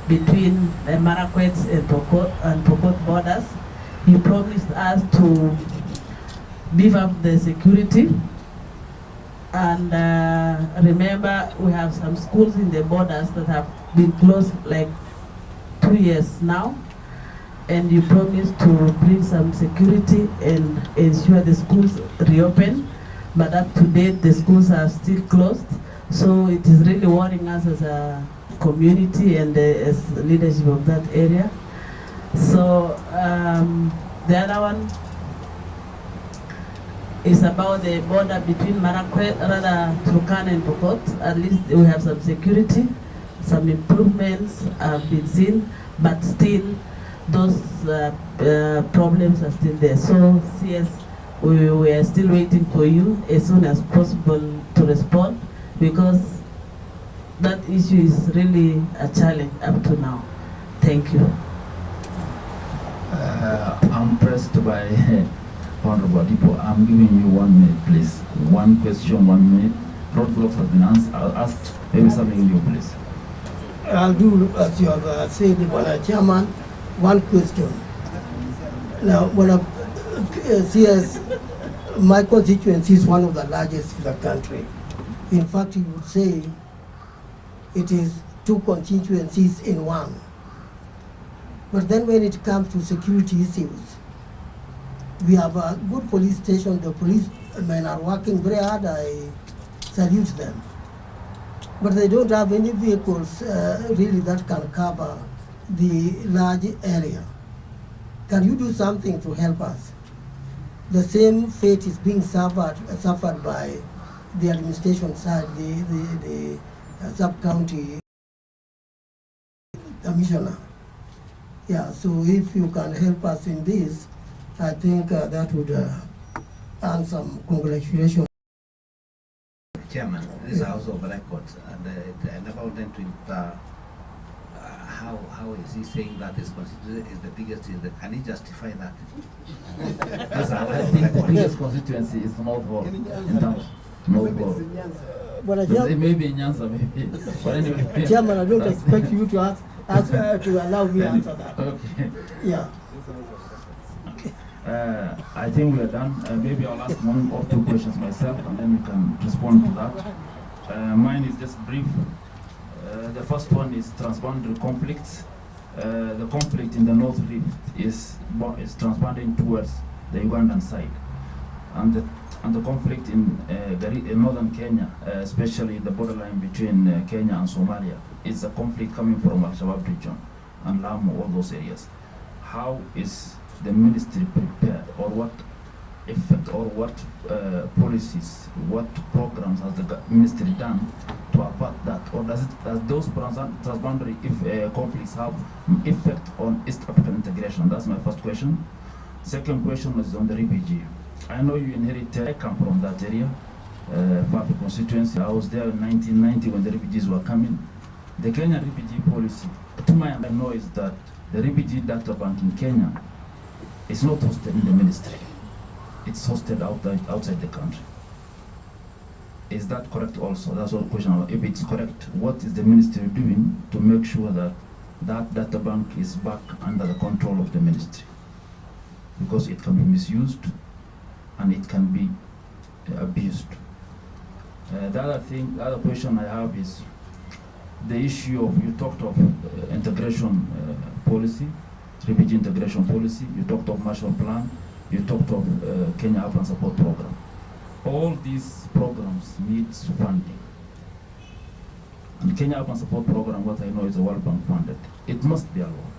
between the Marakwet and Pokot borders. You promised us to beef up the security. And remember, we have some schools in the borders that have been closed like 2 years now. And you promised to bring some security and ensure the schools reopen. But up to date, the schools are still closed. So it is really worrying us as a community and as leadership of that area. So the other one is about the border between Marakwet, Turkana and Pokot. At least we have some security, some improvements have been seen, but still those problems are still there. So CS, we are still waiting for you as soon as possible to respond, because that issue is really a challenge up to now. Thank you. I'm pressed by Honorable Dipo. I'm giving you 1 minute, please. 1 question, 1 minute. Roadblocks has been asked. Maybe something new, please. I'll do as you have said, Chairman. 1 question. Now, CS, my constituency is one of the largest in the country. In fact, you would say it is 2 constituencies in one. But then when it comes to security issues, we have a good police station. The policemen are working very hard. I salute them. But they don't have any vehicles really that can cover the large area. Can you do something to help us? The same fate is being suffered by the administration side, the sub-county commissioner. Yeah, so if you can help us in this, I think that would earn some congratulations. Chairman, this is House of Records, and I never went to how is he saying that his constituency is the biggest? Can he justify that? I think the biggest constituency is North Hall. North Hall. It may be in Nyanza, maybe. But anyway. Chairman, I don't expect you to ask to allow me to answer that. Okay. Yeah. I think we are done. Maybe I'll ask one or two questions myself, and then you can respond to that. Mine is just brief. The first one is transboundary conflicts. The conflict in the North Rift is transbounding towards the Ugandan side, and the conflict in northern Kenya, especially the borderline between Kenya and Somalia, is a conflict coming from Al-Shabaab region and Lamu, all those areas. How is the ministry prepared, or what effect, or what policies, what programs has the ministry done to avert that, or does those transboundary conflicts have effect on East African integration? That's my first question. Second question is on the refugee. I know you inherited, I come from that area, Fafi constituency. I was there in 1990 when the refugees were coming. The Kenyan refugee policy, to my I know, is that the refugee data bank in Kenya is not hosted in the ministry. It's hosted outside the country. Is that correct also? That's one question. If it's correct, what is the ministry doing to make sure that that data bank is back under the control of the ministry? Because it can be misused and it can be abused. The other question I have is the issue of, you talked of integration policy, refugee integration policy, you talked of Marshall Plan, you talked of Kenya Urban Support Program. All these programs need funding. And Kenya Urban Support Program, what I know, is a World Bank funded. It must be a loan.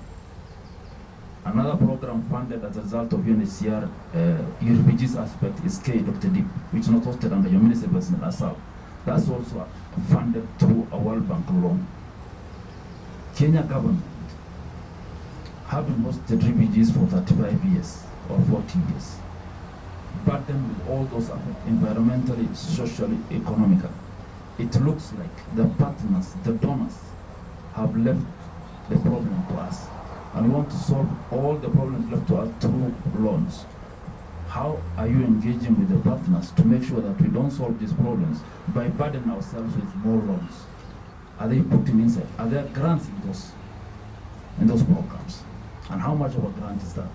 Another program funded as a result of UNHCR, refugees aspect, is K Dr. Deep, which is not hosted under your ministry, but in Assad. That's also funded through a World Bank loan. Kenya government, having hosted refugees for 35 years or 40 years, burdened with all those environmentally, socially, economically, it looks like the partners, the donors, have left the problem to us. And we want to solve all the problems left to us through loans. How are you engaging with the partners to make sure that we don't solve these problems by burdening ourselves with more loans? Are they putting inside? Are there grants in those programs? And how much of a grant is that?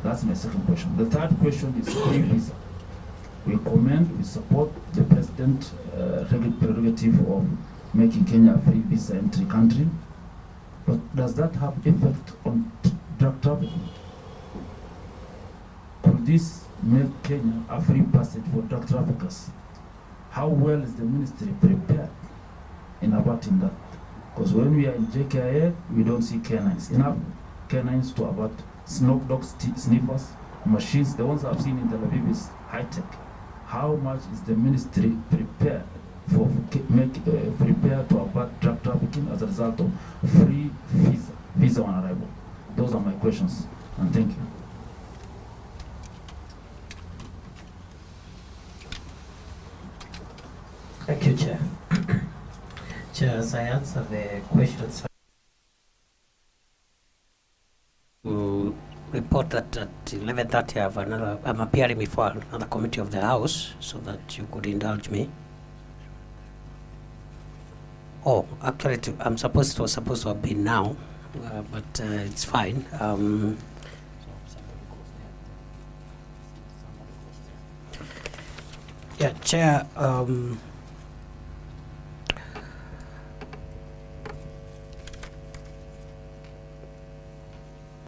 That's my second question. The third question is free visa. We commend, we support the president prerogative of making Kenya a free visa entry country. But does that have effect on drug trafficking? Could this make Kenya a free passage for drug traffickers? How well is the ministry prepared in averting that? Because when we are in JKIA, we don't see canines. Enough canines to avert smoke dog sniffers, machines. The ones I've seen in Tel Aviv is high-tech. How much is the ministry prepared prepared to avert drug trafficking as a result of free visa on arrival? Those are my questions, and thank you. Thank you, Chair. Chair, as I answer the questions, to report that at 11:30 I'm appearing before another committee of the House, so that you could indulge me. Oh, actually, it was supposed to have been now, but it's fine. Yeah, Chair.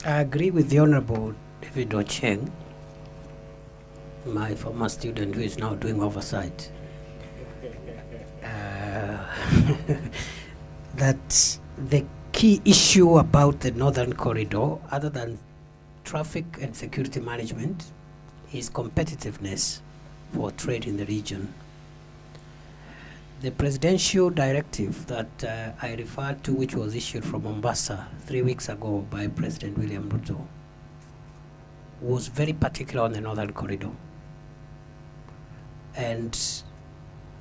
I agree with the Honorable David Ocheng, my former student who is now doing oversight, that the key issue about the Northern Corridor, other than traffic and security management, is competitiveness for trade in the region. The presidential directive that I referred to, which was issued from Mombasa 3 weeks ago by President William Ruto, was very particular on the Northern Corridor. And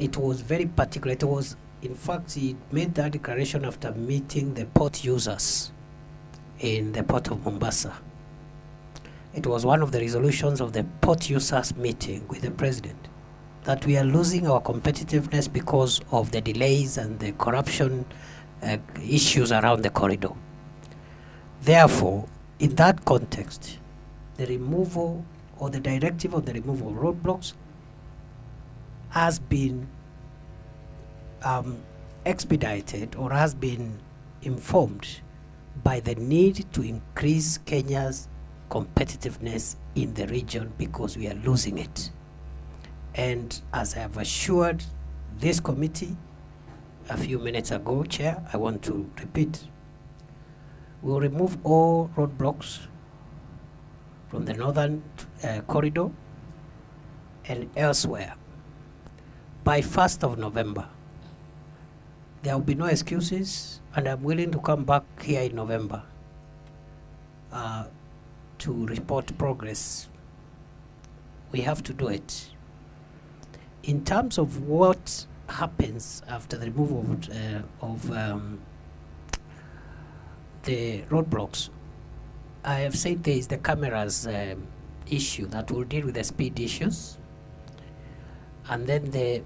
it was very particular. It was, in fact, he made that declaration after meeting the port users in the port of Mombasa. It was one of the resolutions of the port users meeting with the president, that we are losing our competitiveness because of the delays and the corruption issues around the corridor. Therefore, in that context, the removal or the directive of the removal of roadblocks has been expedited or has been informed by the need to increase Kenya's competitiveness in the region because we are losing it. And as I have assured this committee a few minutes ago, Chair, I want to repeat, we will remove all roadblocks from the northern corridor and elsewhere by 1st of November. There will be no excuses, and I'm willing to come back here in November to report progress. We have to do it. In terms of what happens after the removal of the roadblocks, I have said there is the cameras issue that will deal with the speed issues, and then the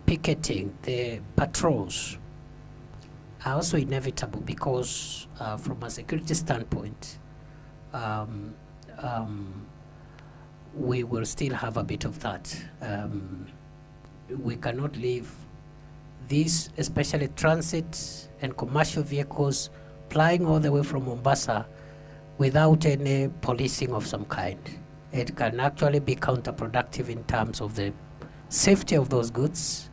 picketing, the patrols are also inevitable because from a security standpoint, we will still have a bit of that. We cannot leave these, especially transit and commercial vehicles, flying all the way from Mombasa without any policing of some kind. It can actually be counterproductive in terms of the safety of those goods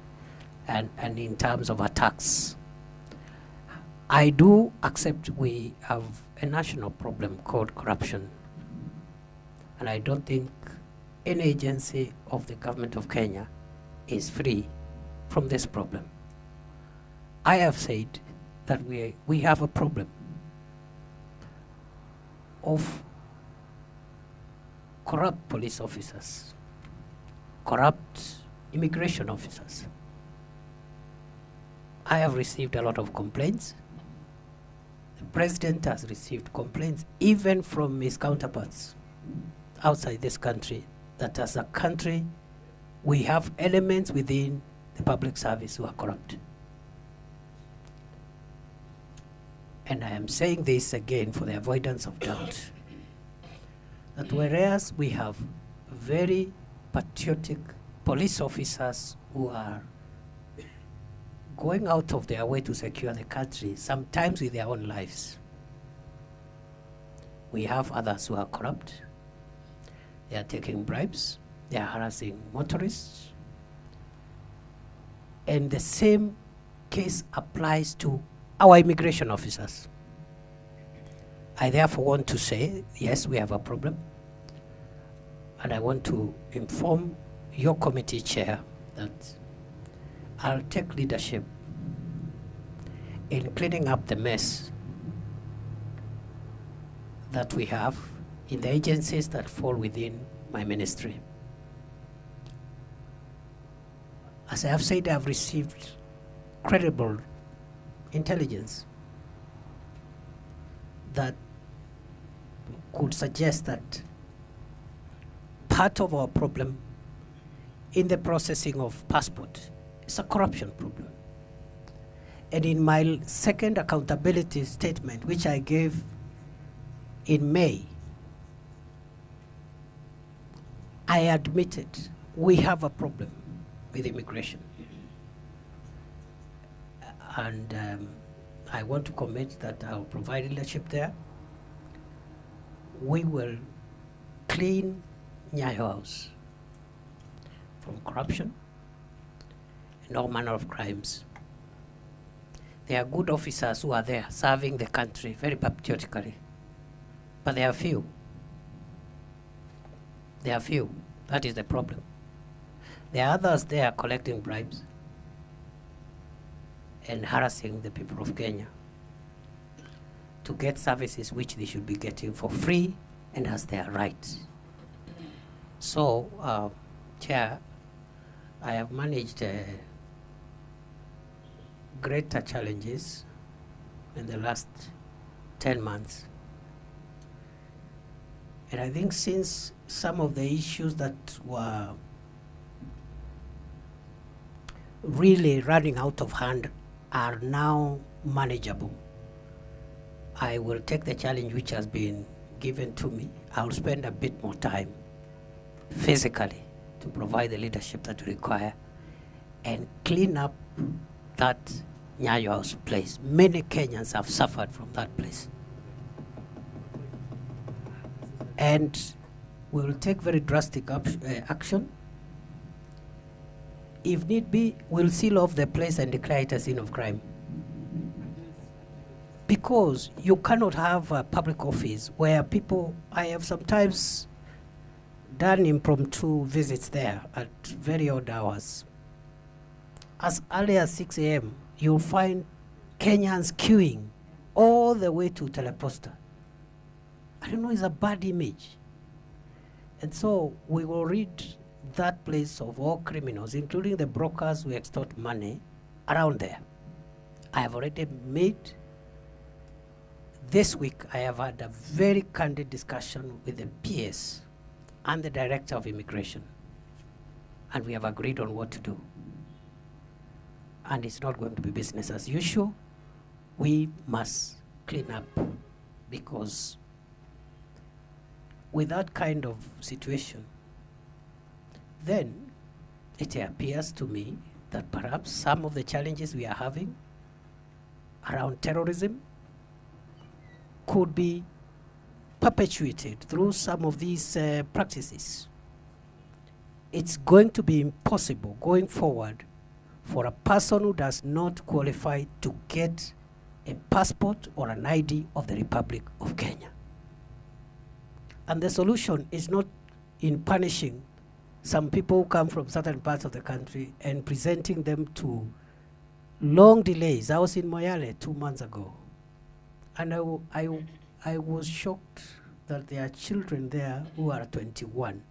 and in terms of attacks. I do accept we have a national problem called corruption, and I don't think any agency of the government of Kenya is free from this problem. I have said that we have a problem of corrupt police officers, corrupt immigration officers. I have received a lot of complaints. The president has received complaints even from his counterparts outside this country, that as a country we have elements within the public service who are corrupt. And I am saying this again for the avoidance of doubt, that whereas we have very patriotic police officers who are going out of their way to secure the country, sometimes with their own lives, we have others who are corrupt. They are taking bribes, they are harassing motorists, and the same case applies to our immigration officers. I therefore want to say, yes, we have a problem, and I want to inform your committee chair that I'll take leadership in cleaning up the mess that we have in the agencies that fall within my ministry. As I have said, I have received credible intelligence that could suggest that part of our problem in the processing of passport is a corruption problem. And in my second accountability statement, which I gave in May, I admitted we have a problem with immigration. And I want to commit that I'll provide leadership there. We will clean Nyayo House from corruption and all manner of crimes. There are good officers who are there serving the country very patriotically, but there are few. There are few. That is the problem. There are others there collecting bribes and harassing the people of Kenya to get services which they should be getting for free and as their right. So, Chair, I have managed greater challenges in the last 10 months. And I think since some of the issues that were really running out of hand are now manageable, I will take the challenge which has been given to me, I'll spend a bit more time physically to provide the leadership that we require and clean up that Nyayo House place. Many Kenyans have suffered from that place. And we will take very drastic action. If need be, we'll seal off the place and declare it a scene of crime. Because you cannot have a public office where people, I have sometimes done impromptu visits there at very odd hours. As early as 6 a.m., you'll find Kenyans queuing all the way to Teleposta. I don't know, it's a bad image. And so we will rid that place of all criminals, including the brokers who extort money around there. I have already made, this week I have had a very candid discussion with the PS and the Director of Immigration. And we have agreed on what to do. And it's not going to be business as usual. We must clean up, because with that kind of situation, then it appears to me that perhaps some of the challenges we are having around terrorism could be perpetuated through some of these practices. It's going to be impossible going forward for a person who does not qualify to get a passport or an ID of the Republic of Kenya. And the solution is not in punishing some people who come from certain parts of the country and presenting them to long delays. I was in Moyale 2 months ago, and I was shocked that there are children there who are 21.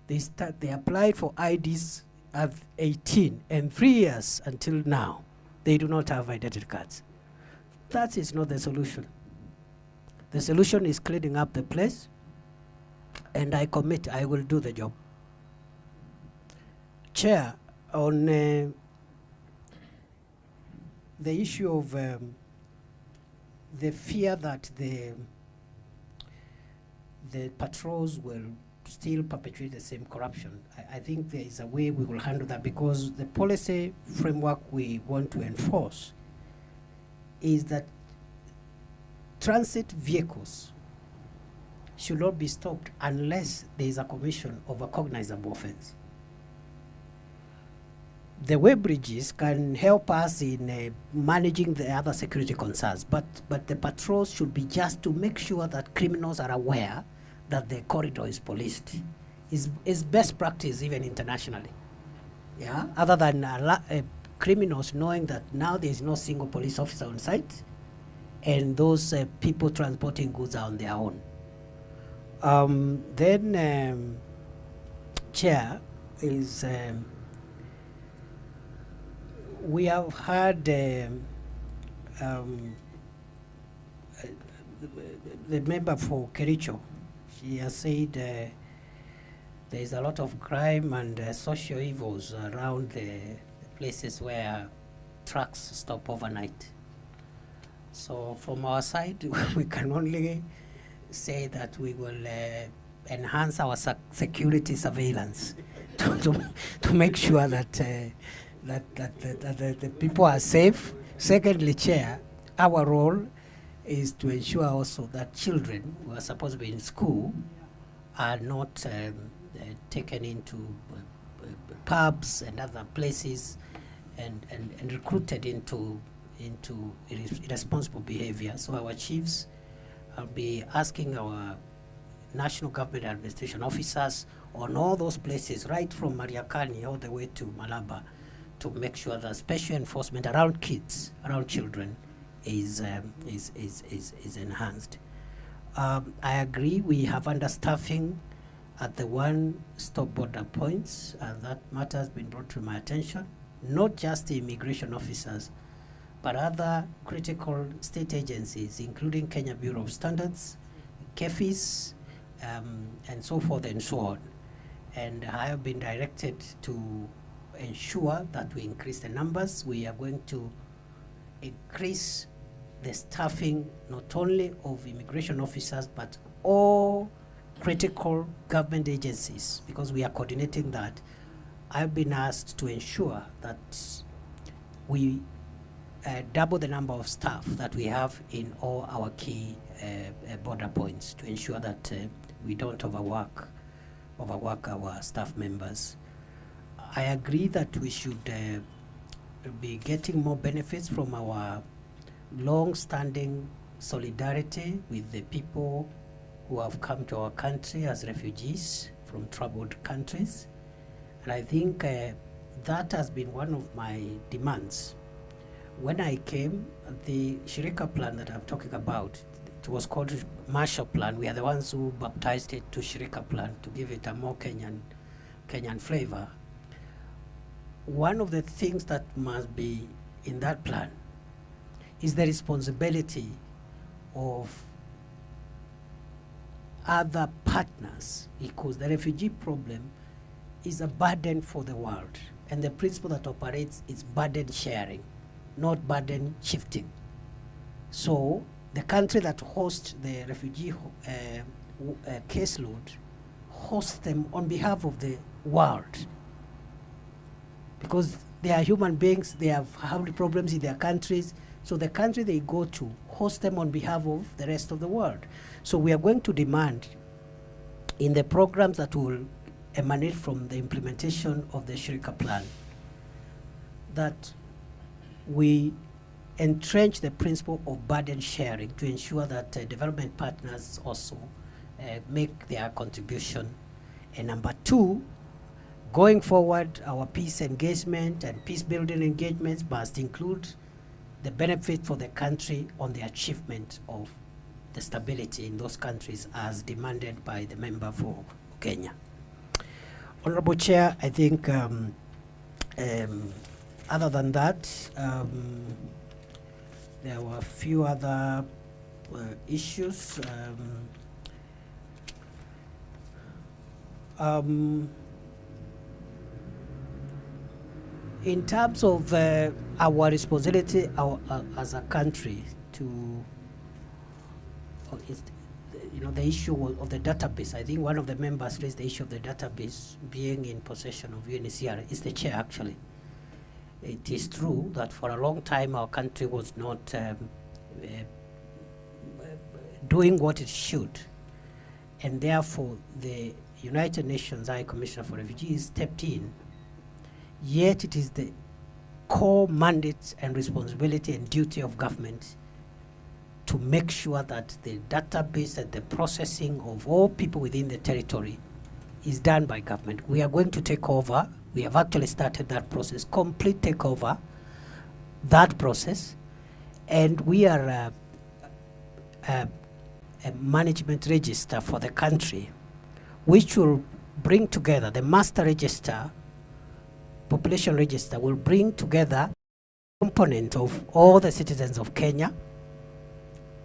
They applied for IDs at 18, and 3 years until now, they do not have identity cards. That is not the solution. The solution is cleaning up the place, and I commit I will do the job. Chair, on the issue of the fear that the patrols will still perpetuate the same corruption, I think there is a way we will handle that, because the policy framework we want to enforce is that transit vehicles should not be stopped unless there is a commission of a cognizable offense. The way bridges can help us in managing the other security concerns, but the patrols should be just to make sure that criminals are aware that the corridor is policed. Is best practice even internationally. Yeah, other than criminals knowing that now there is no single police officer on site, and those people transporting goods are on their own. Then, Chair, is we have had the member for Kericho. She has said there is a lot of crime and social evils around the places where trucks stop overnight. So from our side, we can only say that we will enhance our security surveillance to make sure that the people are safe. Secondly, Chair, our role is to ensure also that children who are supposed to be in school are not taken into pubs and other places and recruited into irresponsible behavior. So our chiefs will be asking our national government administration officers on all those places, right from Mariakani all the way to Malaba, to make sure that special enforcement around kids, around children, is enhanced. I agree we have understaffing at the one-stop border points, and that matter has been brought to my attention. Not just the immigration officers, but other critical state agencies, including Kenya Bureau of Standards, KEFIS, and so forth and so on. And I have been directed to ensure that we increase the numbers. We are going to increase the staffing not only of immigration officers but all critical government agencies, because we are coordinating that, I've been asked to ensure that we double the number of staff that we have in all our key border points to ensure that we don't overwork our staff members. I agree that we should be getting more benefits from our long-standing solidarity with the people who have come to our country as refugees from troubled countries. And I think that has been one of my demands. When I came, the Shirika plan that I'm talking about, it was called Marshall Plan. We are the ones who baptized it to Shirika Plan to give it a more Kenyan flavor. One of the things that must be in that plan is the responsibility of other partners, because the refugee problem is a burden for the world, and the principle that operates is burden sharing, not burden shifting. So the country that hosts the refugee caseload hosts them on behalf of the world, because they are human beings, they have had problems in their countries, so the country they go to hosts them on behalf of the rest of the world. So we are going to demand in the programs that will emanate from the implementation of the Shirika Plan that we entrench the principle of burden sharing to ensure that development partners also make their contribution. And number two, going forward, our peace engagement and peace building engagements must include the benefit for the country on the achievement of the stability in those countries as demanded by the member for Kenya. Honorable Chair, I think other than that, there were a few other issues. In terms of our responsibility as a country to, the issue of the database, I think one of the members raised the issue of the database being in possession of UNHCR. Is the chair actually. It is true that for a long time our country was not doing what it should, and therefore the United Nations High Commissioner for Refugees stepped in. Yet it is the core mandate and responsibility and duty of government to make sure that the database and the processing of all people within the territory is done by government. We are going to take over. We have actually started that process, complete takeover, that process, and we are a management register for the country, which will bring together the master register, population register will bring together component of all the citizens of Kenya,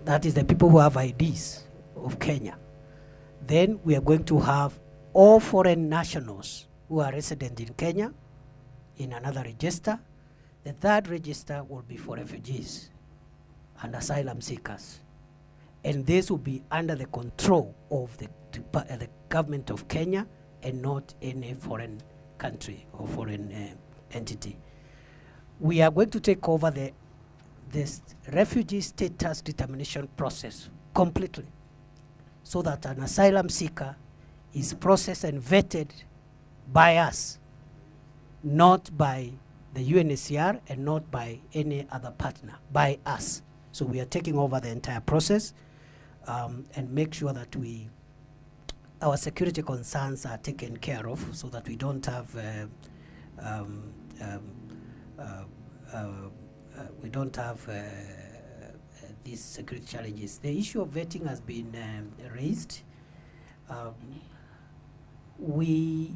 that is the people who have IDs of Kenya. Then we are going to have all foreign nationals who are resident in Kenya in another register. The third register will be for refugees and asylum seekers. And this will be under the control of the government of Kenya and not any foreign country or foreign entity. We are going to take over this refugee status determination process completely, so that an asylum seeker is processed and vetted by us, not by the UNHCR and not by any other partner, by us. So we are taking over the entire process and make sure that our security concerns are taken care of, so that we don't have these security challenges. The issue of vetting has been raised. We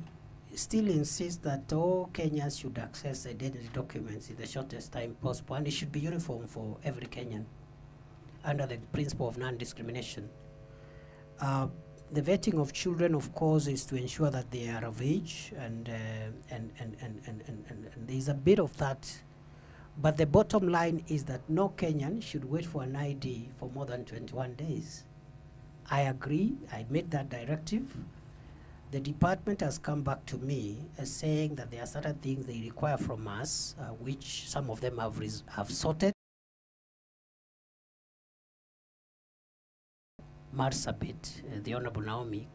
still insist that all Kenyans should access identity documents in the shortest time possible, and it should be uniform for every Kenyan under the principle of non-discrimination. The vetting of children, of course, is to ensure that they are of age, and there's a bit of that. But the bottom line is that no Kenyan should wait for an ID for more than 21 days. I agree. I made that directive. The department has come back to me as saying that there are certain things they require from us, which some of them have sorted. Marsabit, the Honorable Naomi,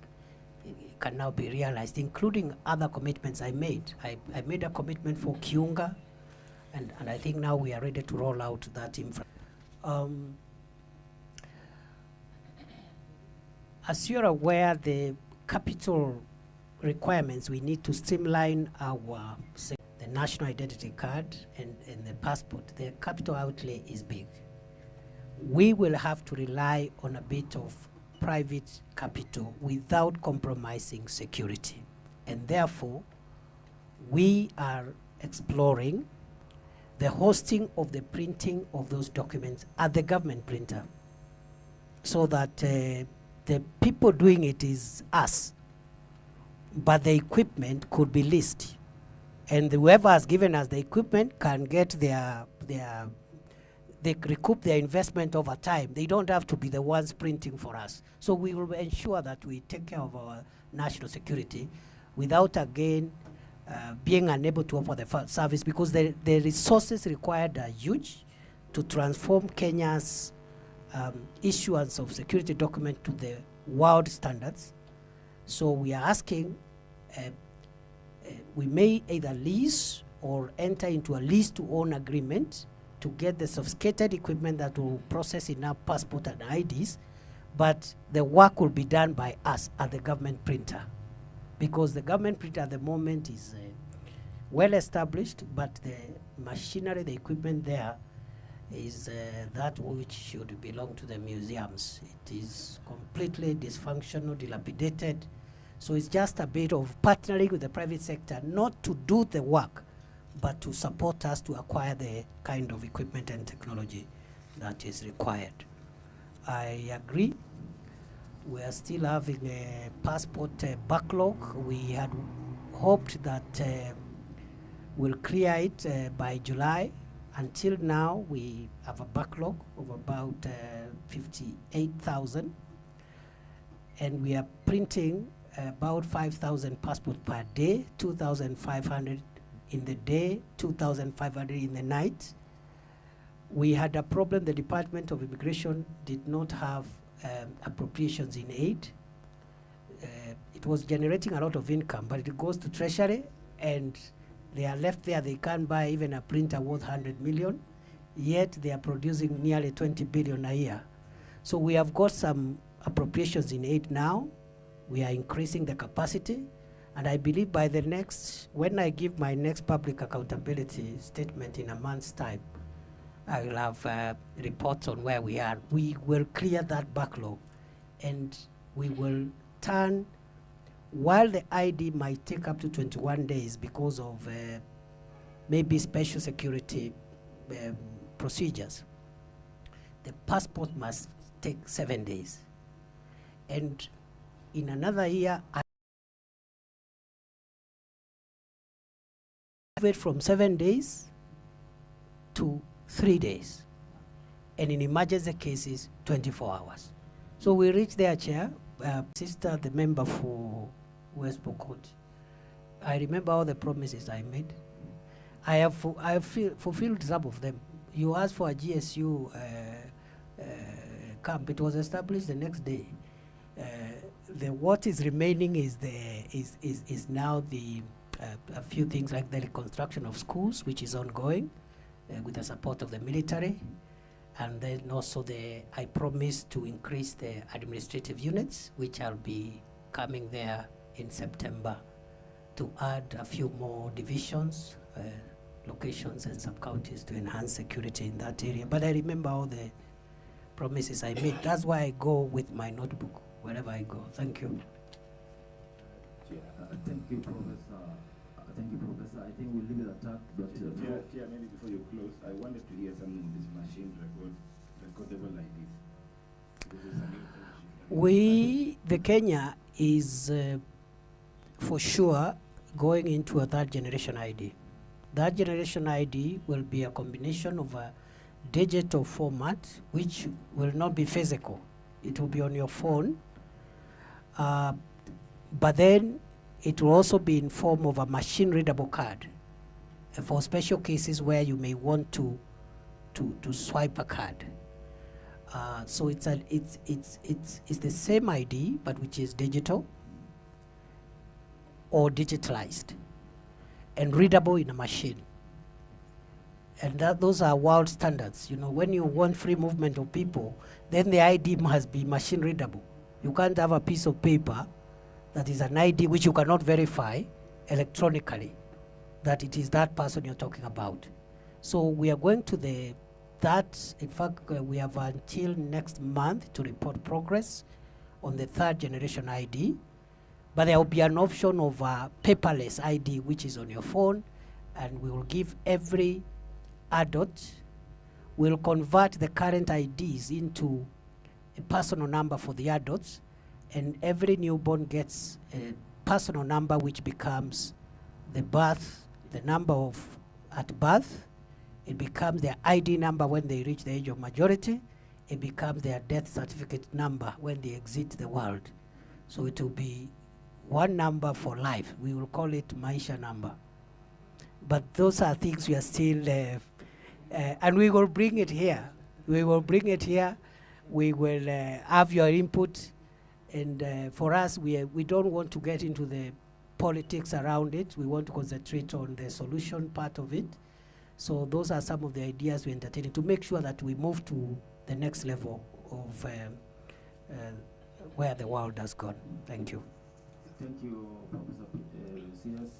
can now be realized, including other commitments I made. I made a commitment for Kiunga, and I think now we are ready to roll out that infra. As you're aware, the capital requirements, we need to streamline our the national identity card and the passport. The capital outlay is big. We will have to rely on a bit of private capital without compromising security. And therefore, we are exploring the hosting of the printing of those documents at the government printer, so that the people doing it is us, but the equipment could be leased. And whoever has given us the equipment can get they recoup their investment over time. They don't have to be the ones printing for us. So we will ensure that we take care of our national security without again being unable to offer the service, because the resources required are huge to transform Kenya's issuance of security document to the world standards. So we are asking, we may either lease or enter into a lease to own agreement to get the sophisticated equipment that will process enough passport and IDs, but the work will be done by us at the government printer, because the government printer at the moment is well established, but the machinery, the equipment there is that which should belong to the museums. It is completely dysfunctional, dilapidated. So it's just a bit of partnering with the private sector, not to do the work, but to support us to acquire the kind of equipment and technology that is required. I agree. We are still having a passport backlog. We had hoped that we'll clear it by July. Until now, we have a backlog of about 58,000, and we are printing about 5,000 passports per day, 2,500 in the day, 2,500 in the night. We had a problem. The Department of Immigration did not have appropriations in aid. It was generating a lot of income, but it goes to Treasury, and they are left there. They can't buy even a printer worth 100 million, yet they are producing nearly 20 billion a year. So we have got some appropriations in aid now. We are increasing the capacity, and I believe by the next, when I give my next public accountability statement in a month's time, I will have reports on where we are. We will clear that backlog, and we will turn, while the ID might take up to 21 days because of maybe special security procedures, the passport must take 7 days. And in another year, I wait from 7 days to 3 days, and in emergency cases, 24 hours. So we reached there, Chair. Sister, the member for West Pokot, I remember all the promises I made. I have fulfilled some of them. You asked for a GSU camp. It was established the next day. What is remaining is now a few things like the reconstruction of schools, which is ongoing with the support of the military, and then also I promised to increase the administrative units, which I'll be coming there in September to add a few more divisions, locations and sub-counties to enhance security in that area. But I remember all the promises I made. That's why I go with my notebook wherever I go. Thank you. Thank you, Professor. Thank you, Professor. I think we'll leave it at that. But yeah, maybe before you close, I wanted to hear something on this machine recordable like this. The Kenya is for sure going into a third generation ID. That generation ID will be a combination of a digital format, which will not be physical. It will be on your phone. But then it will also be in form of a machine readable card for special cases where you may want to swipe a card. So it's the same ID, but which is digital or digitalized and readable in a machine. And those are world standards. You know, when you want free movement of people, then the ID must be machine readable. You can't have a piece of paper that is an ID which you cannot verify electronically that it is that person you're talking about. So we are going to in fact, we have until next month to report progress on the 3rd generation ID, but there will be an option of paperless ID, which is on your phone, and we will give every adult, we'll convert the current IDs into a personal number for the adults, and every newborn gets a personal number which becomes the number at birth. It becomes their ID number when they reach the age of majority. It becomes their death certificate number when they exit the world. So it will be one number for life. We will call it Maisha number. But those are things we are still, and we will bring it here. We will bring it here. We will have your input. And for us, we don't want to get into the politics around it. We want to concentrate on the solution part of it. So those are some of the ideas we're entertaining to make sure that we move to the next level of where the world has gone. Thank you. Thank you, Professor CS.